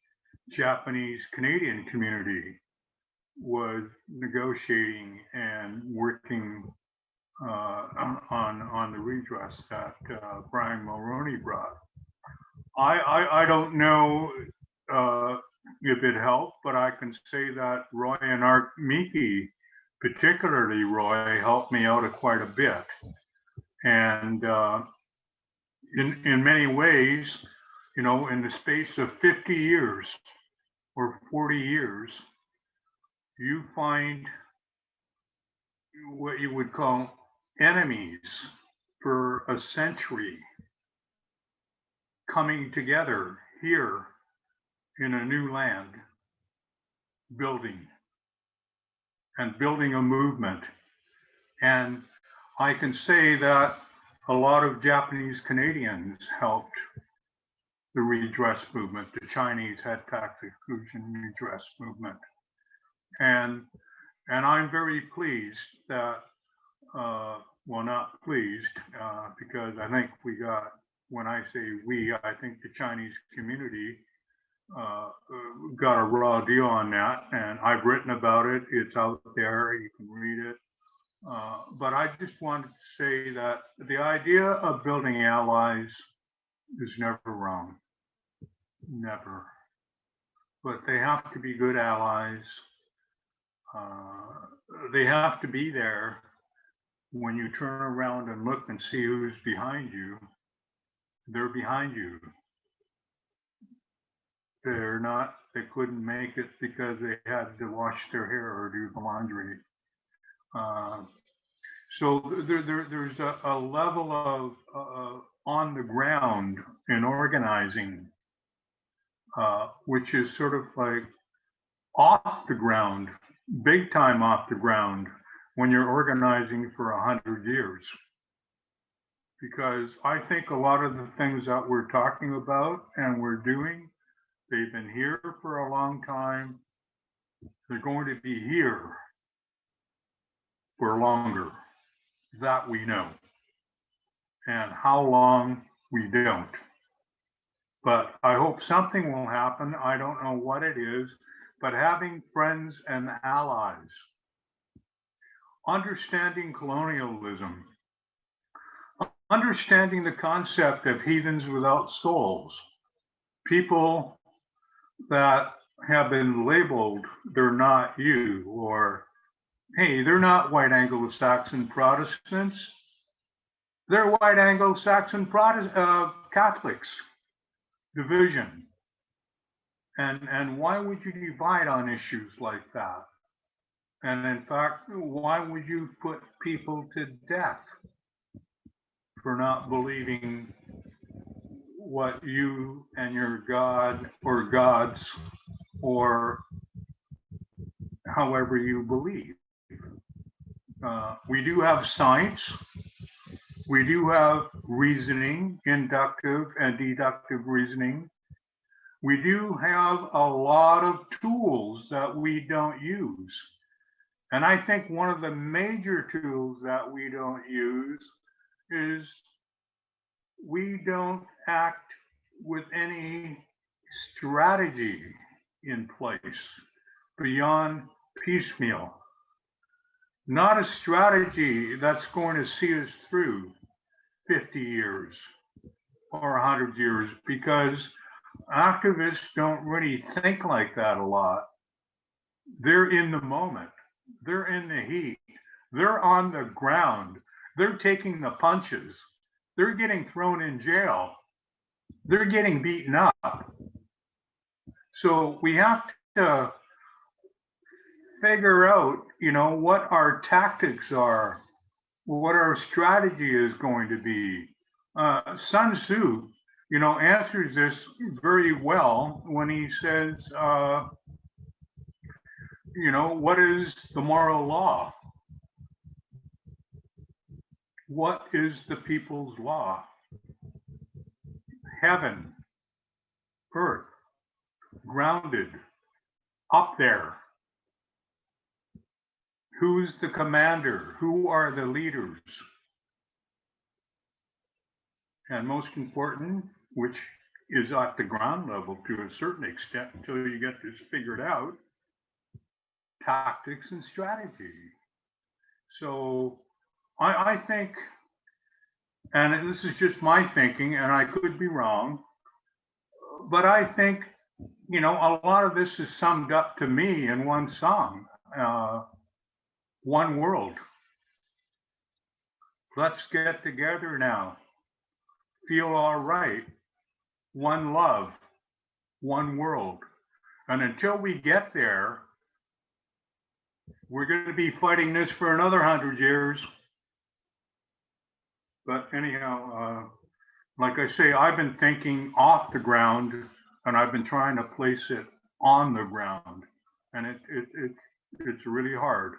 Japanese Canadian community was negotiating and working on the redress that Brian Mulroney brought. I don't know if it helped, but I can say that Roy and Art Meeke, particularly Roy, helped me out quite a bit. And in many ways, in the space of 50 years or 40 years, you find what you would call enemies for a century coming together here in a new land, building a movement. And I can say that a lot of Japanese Canadians helped the redress movement, the Chinese head tax exclusion redress movement. And I'm very pleased that, well, not pleased, because I think we got, when I say we, I think the Chinese community got a raw deal on that, and I've written about it. It's out there, you can read it. But I just wanted to say that the idea of building allies is never wrong, never. But they have to be good allies. They have to be there when you turn around and look and see who's behind you. They're behind you. They're not, they couldn't make it because they had to wash their hair or do the laundry. So there's a level of on the ground in organizing, which is sort of like off the ground, big time off the ground when you're organizing for 100 years. Because I think a lot of the things that we're talking about and we're doing, they've been here for a long time. They're going to be here for longer. That we know. And how long, we don't. But I hope something will happen. I don't know what it is, but having friends and allies understanding colonialism, understanding the concept of heathens without souls, people that have been labeled, they're not you, or hey, they're not white Anglo-Saxon Protestants, they're white Anglo-Saxon Catholics, division. And why would you divide on issues like that? And in fact, why would you put people to death for not believing what you and your God or gods or however you believe? We do have science. We do have reasoning, inductive and deductive reasoning. We do have a lot of tools that we don't use. And I think one of the major tools that we don't use is we don't act with any strategy in place beyond piecemeal. Not a strategy that's going to see us through 50 years or 100 years, because activists don't really think like that a lot. They're in the moment. They're in the heat. They're on the ground. They're taking the punches. They're getting thrown in jail. They're getting beaten up. So we have to figure out, what our tactics are, what our strategy is going to be. Sun Tzu, answers this very well when he says, what is the moral law? What is the people's law? Heaven, earth, grounded, up there. Who's the commander? Who are the leaders? And most important, which is at the ground level to a certain extent until you get this figured out, tactics and strategy. So I think, and this is just my thinking, and I could be wrong, but I think, a lot of this is summed up to me in one song, One World. Let's get together now. Feel all right. One love, one world. And until we get there, we're going to be fighting this for another 100 years. But anyhow, like I say, I've been thinking off the ground, and I've been trying to place it on the ground, and it's really hard.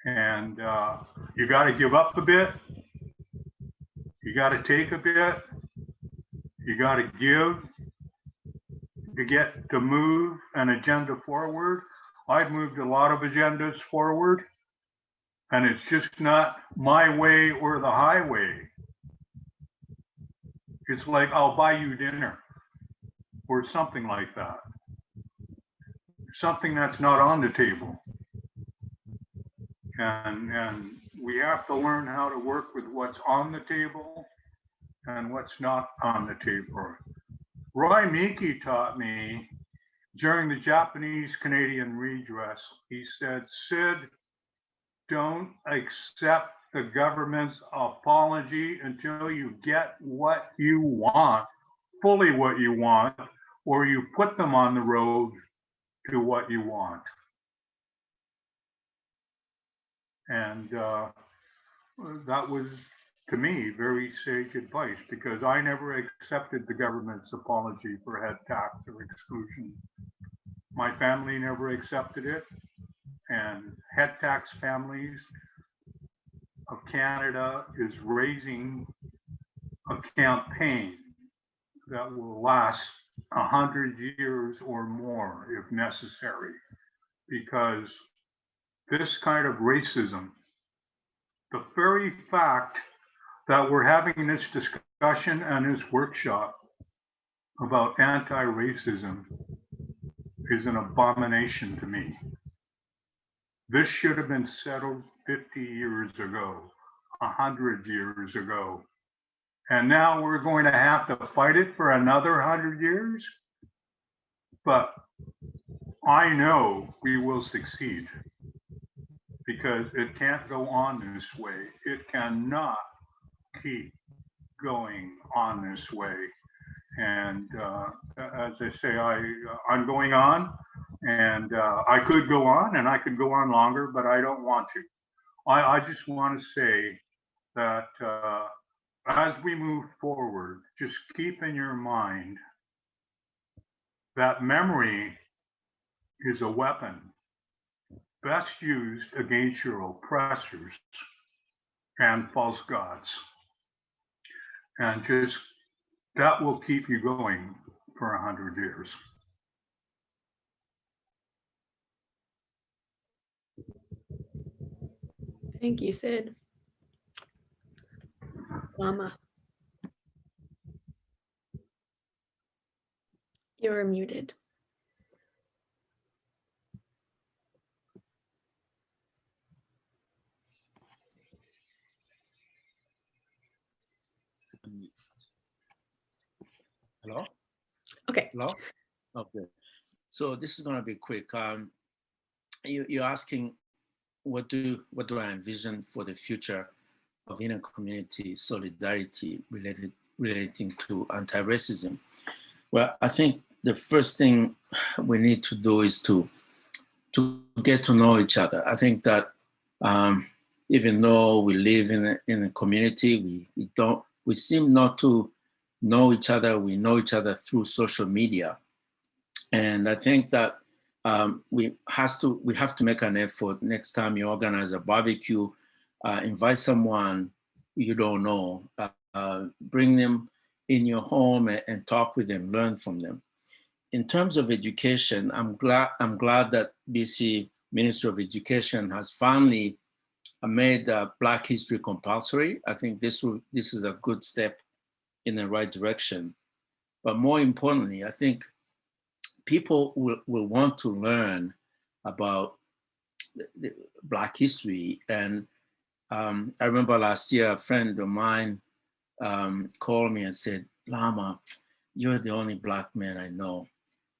And you got to give up a bit. You got to take a bit. You got to give to get to move an agenda forward. I've moved a lot of agendas forward, and it's just not my way or the highway. It's like, I'll buy you dinner or something like that. Something that's not on the table. And we have to learn how to work with what's on the table and what's not on the table. Roy Miki taught me during the Japanese-Canadian redress, he said, Sid, don't accept the government's apology until you get what you want, fully what you want, or you put them on the road to what you want. And that was, to me, very sage advice, because I never accepted the government's apology for head tax or exclusion. My family never accepted it, and head tax families of Canada is raising a campaign that will last 100 years or more if necessary, because this kind of racism, the very fact that we're having this discussion and this workshop about anti-racism is an abomination to me. This should have been settled 50 years ago, 100 years ago. And now we're going to have to fight it for another 100 years? But I know we will succeed, because it can't go on this way. It cannot keep going on this way. And as I say, I'm going on, and I could go on, and I could go on longer, but I don't want to. I just want to say that as we move forward, just keep in your mind that memory is a weapon best used against your oppressors and false gods. And just that will keep you going for 100 years. Thank you, Sid. Lama. You're muted. Hello? Okay. Hello? Okay. So this is going to be quick. You're asking what do I envision for the future of inter-community solidarity relating to anti-racism? Well, I think the first thing we need to do is to get to know each other. I think that even though we live in a community, we seem not to know each other. We know each other through social media. And I think that we have to make an effort next time you organize a barbecue, invite someone you don't know, bring them in your home and talk with them, learn from them. In terms of education, I'm glad that BC Ministry of Education has finally made Black history compulsory. I think this is a good step in the right direction. But more importantly, I think people will want to learn about the Black history. And I remember last year, a friend of mine called me and said, Lama, you're the only Black man I know.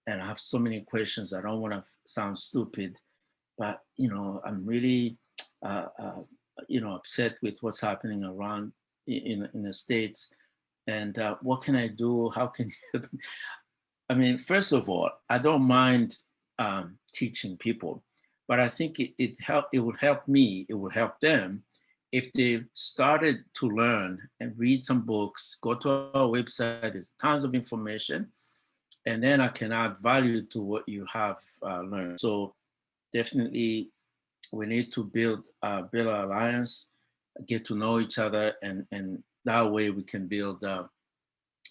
And I have so many questions. I don't want to sound stupid, but I'm really upset with what's happening around in the States. And what can I do? How can you? I mean, first of all, I don't mind teaching people, but I think it would help me, it would help them if they started to learn and read some books, go to our website, there's tons of information, and then I can add value to what you have learned. So definitely we need to build an alliance, get to know each other, and that way we can build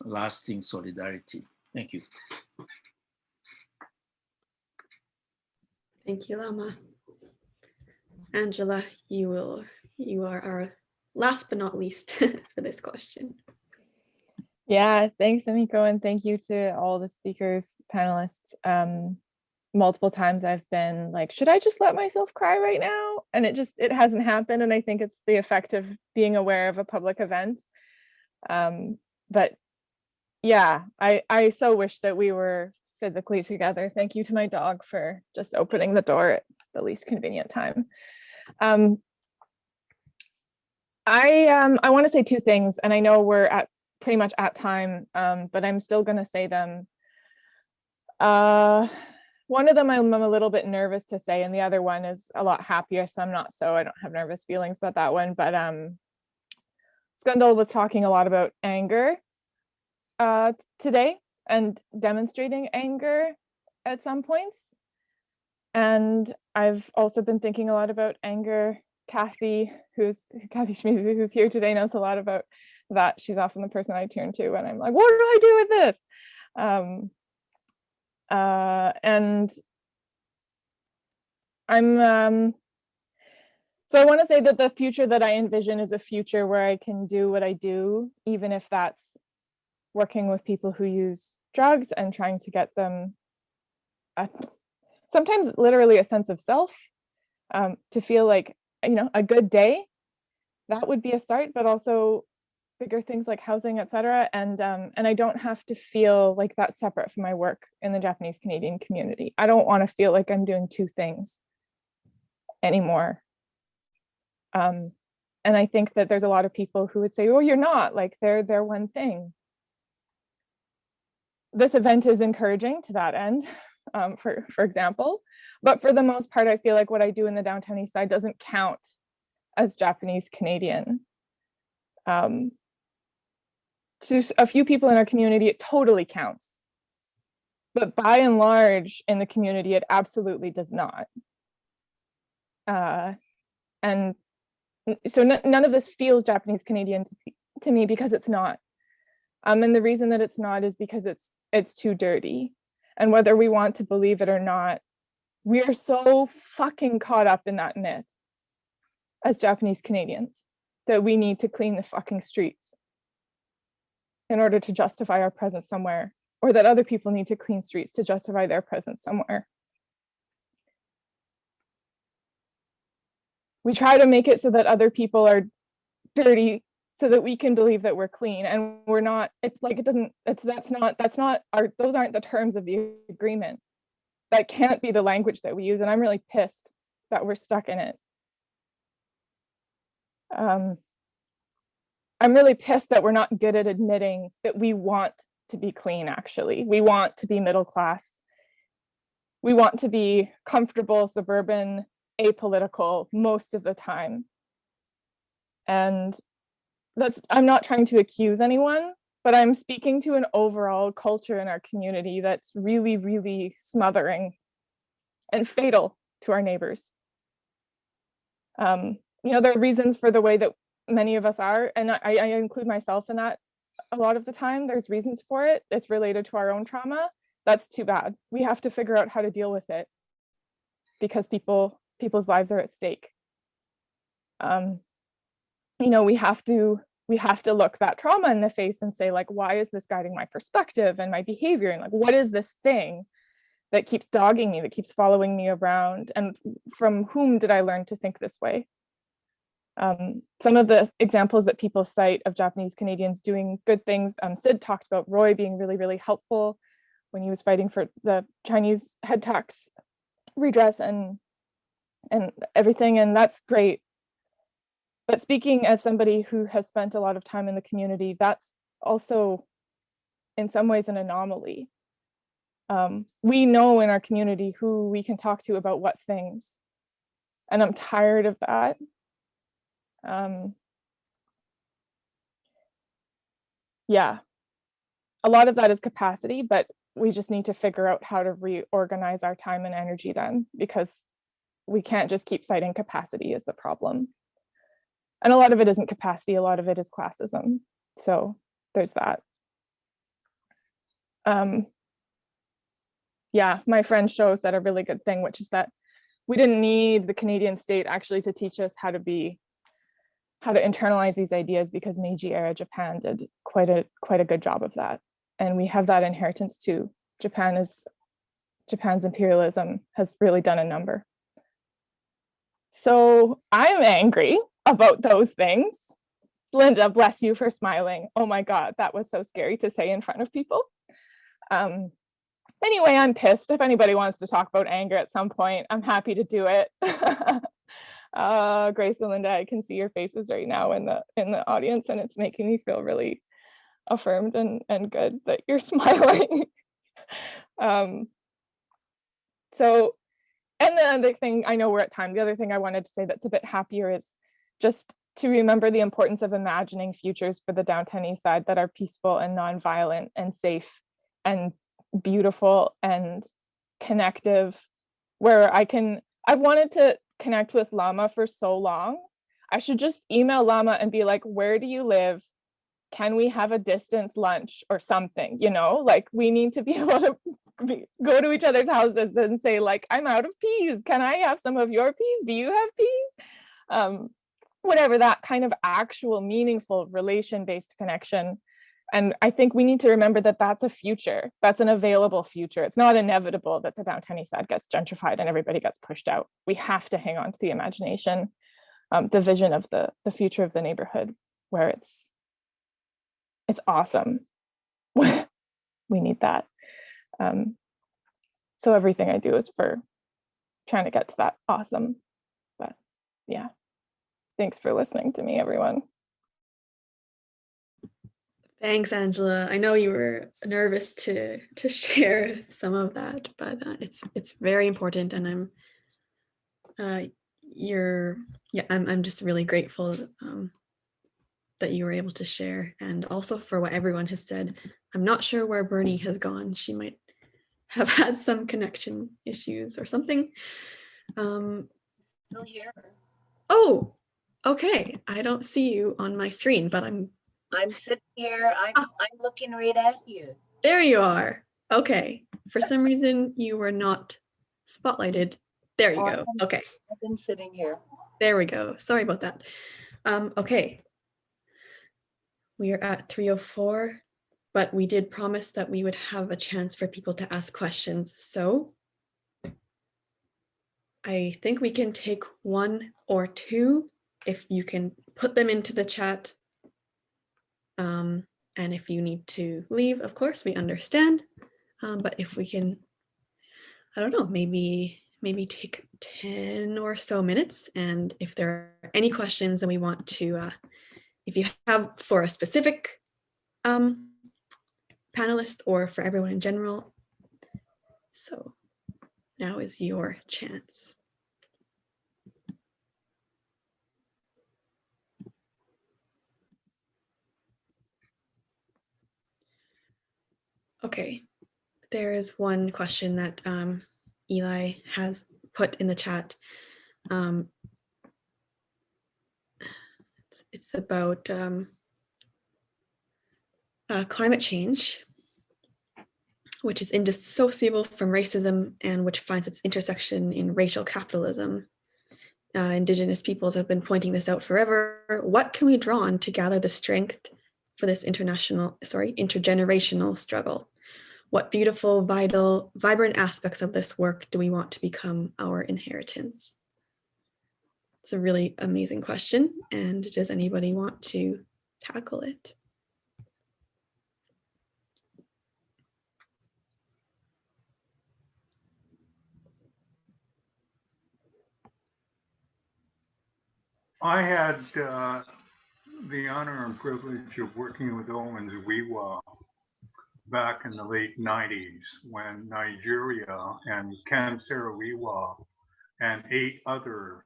lasting solidarity. Thank you. Thank you, Lama. Angela, you are our last but not least for this question. Yeah, thanks, Amiko, and thank you to all the speakers, panelists. Multiple times I've been like, should I just let myself cry right now? And it hasn't happened. And I think it's the effect of being aware of a public event. But yeah, I so wish that we were physically together. Thank you to my dog for just opening the door at the least convenient time. I want to say two things, and I know we're pretty much at time, but I'm still going to say them. One of them I'm a little bit nervous to say, and the other one is a lot happier, so I don't have nervous feelings about that one. But Skundal was talking a lot about anger today and demonstrating anger at some points. And I've also been thinking a lot about anger. Kathy Schmiese, who's here today, knows a lot about that. She's often the person I turn to when I'm like, what do I do with this? And so I want to say that the future that I envision is a future where I can do what I do, even if that's working with people who use drugs and trying to get them sometimes literally a sense of self, to feel like a good day, that would be a start, but also bigger things like housing, etc. And I don't have to feel like that's separate from my work in the Japanese Canadian community. I don't want to feel like I'm doing two things anymore. And I think that there's a lot of people who would say, oh, you're not, like they're one thing. This event is encouraging to that end, for example, but for the most part, I feel like what I do in the Downtown Eastside doesn't count as Japanese Canadian. To a few people in our community, it totally counts. But by and large, in the community, it absolutely does not. And so none of this feels Japanese Canadian to me because it's not. And the reason that it's not is because it's too dirty. And whether we want to believe it or not, we are so fucking caught up in that myth as Japanese Canadians that we need to clean the fucking streets in order to justify our presence somewhere, or that other people need to clean streets to justify their presence somewhere. We try to make it so that other people are dirty so that we can believe that we're clean, and we're not. It's like that's not those aren't the terms of the agreement. That can't be the language that we use, and I'm really pissed that we're stuck in it. I'm really pissed that we're not good at admitting that we want to be clean, actually. We want to be middle class. We want to be comfortable, suburban, apolitical most of the time. And I'm not trying to accuse anyone, but I'm speaking to an overall culture in our community that's really, really smothering and fatal to our neighbors. There are reasons for the way that many of us are, and I include myself in that a lot of the time. There's reasons for it. It's related to our own trauma. That's too bad. We have to figure out how to deal with it because people's lives are at stake. We have to look that trauma in the face and say, like, why is this guiding my perspective and my behavior? And like, what is this thing that keeps dogging me, that keeps following me around? And from whom did I learn to think this way? Some of the examples that people cite of Japanese Canadians doing good things, Sid talked about Roy being really, really helpful when he was fighting for the Chinese head tax redress and everything, and that's great. But speaking as somebody who has spent a lot of time in the community, that's also in some ways an anomaly. We know in our community who we can talk to about what things, and I'm tired of that. Yeah, a lot of that is capacity, but we just need to figure out how to reorganize our time and energy then, because we can't just keep citing capacity as the problem. And a lot of it isn't capacity, a lot of it is classism. So there's that. Yeah, my friend Sho said a really good thing, which is that we didn't need the Canadian state actually to teach us how to internalize these ideas, because Meiji era Japan did quite a good job of that. And we have that inheritance too. Japan's imperialism has really done a number. So I'm angry about those things. Linda, bless you for smiling. Oh my God, that was so scary to say in front of people. Anyway, I'm pissed. If anybody wants to talk about anger at some point, I'm happy to do it. Grace and Linda, I can see your faces right now in the audience, and it's making me feel really affirmed and good that you're smiling. So, and the other thing, I know we're at time, the other thing I wanted to say that's a bit happier is just to remember the importance of imagining futures for the Downtown Eastside that are peaceful and nonviolent and safe and beautiful and connective, where I've wanted to connect with Lama for so long. I should just email Lama and be like, where do you live? Can we have a distance lunch or something? Like, we need to be able to go to each other's houses and say, like, I'm out of peas. Can I have some of your peas? Do you have peas? Whatever, that kind of actual meaningful relation-based connection. And I think we need to remember that that's a future. That's an available future. It's not inevitable that the Downtown Eastside gets gentrified and everybody gets pushed out. We have to hang on to the imagination. the vision of the future of the neighborhood, where it's awesome. We need that. So everything I do is for trying to get to that awesome. But yeah, thanks for listening to me, everyone. Thanks, Angela. I know you were nervous to share some of that, but it's very important, and I'm just really grateful that you were able to share, and also for what everyone has said. I'm not sure where Bernie has gone. She might have had some connection issues or something. Still here. Oh, okay. I don't see you on my screen, but I'm sitting here. I'm looking right at you. There you are. Okay. For some reason, you were not spotlighted. There you go. Okay. I've been sitting here. There we go. Sorry about that. Okay. We are at 3:04, but we did promise that we would have a chance for people to ask questions. So I think we can take one or two if you can put them into the chat. And if you need to leave, of course, we understand. But if we can, I don't know, maybe take 10 or so minutes. And if there are any questions that we want to, if you have for a specific panelist or for everyone in general. So now is your chance. Okay, there is one question that Eli has put in the chat. It's about climate change, which is indissociable from racism and which finds its intersection in racial capitalism. Indigenous peoples have been pointing this out forever. What can we draw on to gather the strength for this intergenerational struggle? What beautiful, vital, vibrant aspects of this work do we want to become our inheritance? It's a really amazing question. And does anybody want to tackle it? I had the honor and privilege of working with Owens Weewa back in the late 90s when Nigeria and Ken Saro-Wiwa and 8 other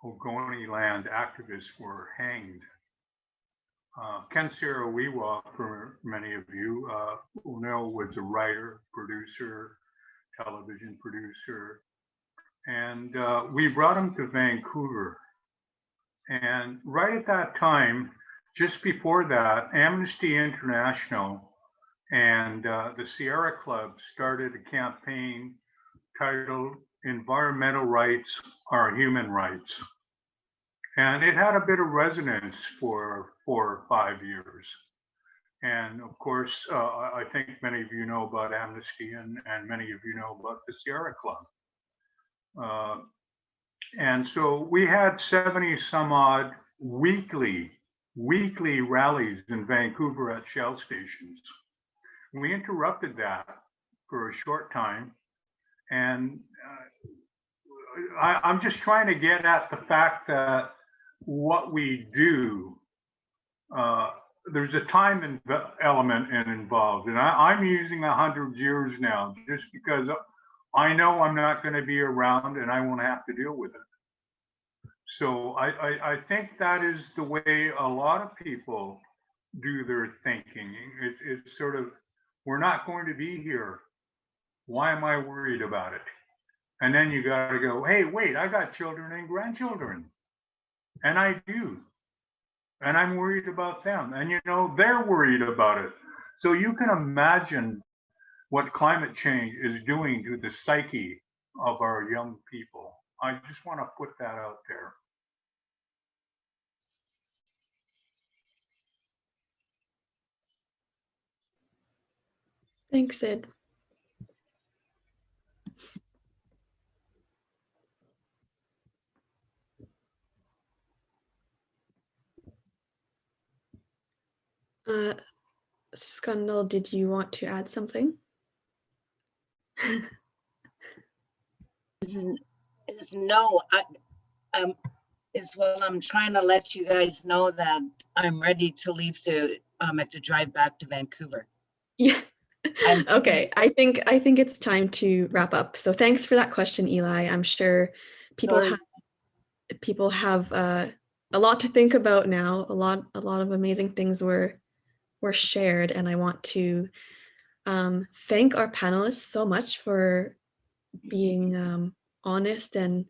Ogoni land activists were hanged. Ken Saro-Wiwa, for many of you who know, was a writer, producer, television producer, and we brought him to Vancouver. And right at that time, just before that, Amnesty International and the Sierra Club started a campaign titled "Environmental Rights Are Human Rights." And it had a bit of resonance for 4 or 5 years. And of course, I think many of you know about Amnesty and many of you know about the Sierra Club. And so we had 70 some odd weekly rallies in Vancouver at Shell stations. We interrupted that for a short time. And I'm just trying to get at the fact that what we do, there's a time element involved. And I'm using 100 years now just because I know I'm not going to be around and I won't have to deal with it. So I think that is the way a lot of people do their thinking. It's sort of, we're not going to be here. Why am I worried about it? And then you got to go, hey, wait, I got children and grandchildren. And I do. And I'm worried about them. And, you know, they're worried about it. So you can imagine what climate change is doing to the psyche of our young people. I just want to put that out there. Thanks, Sid. Skundal, did you want to add something? No, I'm trying to let you guys know that I'm ready to leave to have to drive back to Vancouver. Yeah. Okay, I think it's time to wrap up. So thanks for that question, Eli. I'm sure people have a lot to think about now. A lot of amazing things were shared, and I want to thank our panelists so much for being honest and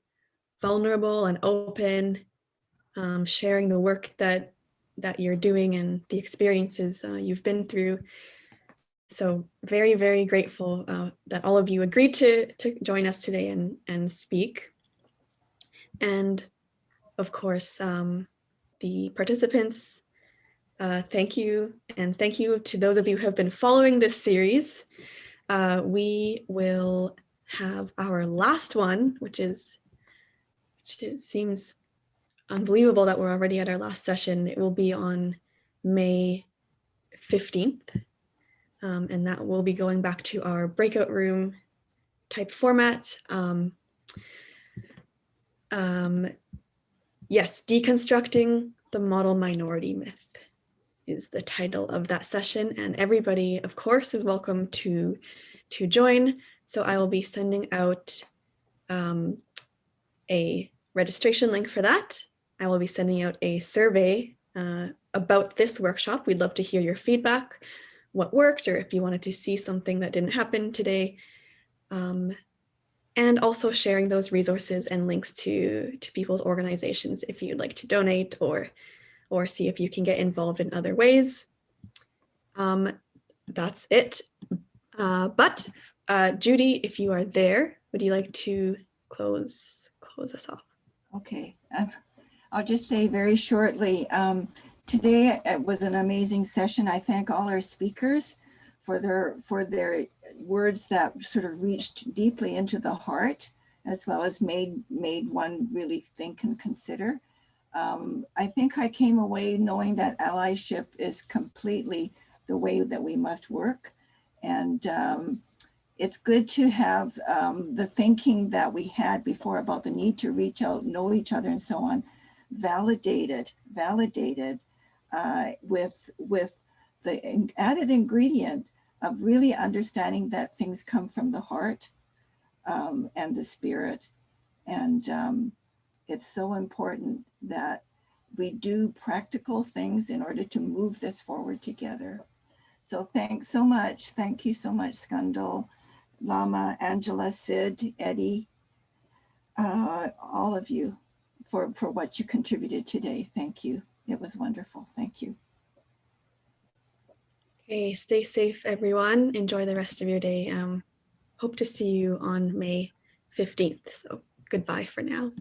vulnerable and open, sharing the work that you're doing and the experiences you've been through. So very, very grateful that all of you agreed to join us today and speak. And of course, the participants, thank you. And thank you to those of you who have been following this series. We will have our last one, which seems unbelievable that we're already at our last session. It will be on May 15th. And that will be going back to our breakout room type format. Yes, deconstructing the model minority myth is the title of that session, and everybody, of course, is welcome to join. So I will be sending out a registration link for that. I will be sending out a survey about this workshop. We'd love to hear your feedback, what worked, or if you wanted to see something that didn't happen today. And also sharing those resources and links to people's organizations if you'd like to donate or see if you can get involved in other ways. That's it. But Judy, if you are there, would you like to close us off? Okay, I'll just say very shortly, today it was an amazing session. I thank all our speakers for their words that sort of reached deeply into the heart, as well as made one really think and consider. I think I came away knowing that allyship is completely the way that we must work. And it's good to have the thinking that we had before about the need to reach out, know each other and so on, validated with the added ingredient of really understanding that things come from the heart and the spirit. And it's so important that we do practical things in order to move this forward together. So thanks so much. Thank you so much, Skundal, Lama, Angela, Sid, Eddie, all of you for what you contributed today. Thank you. It was wonderful. Thank you. Okay, stay safe, everyone. Enjoy the rest of your day. Hope to see you on May 15th. So goodbye for now.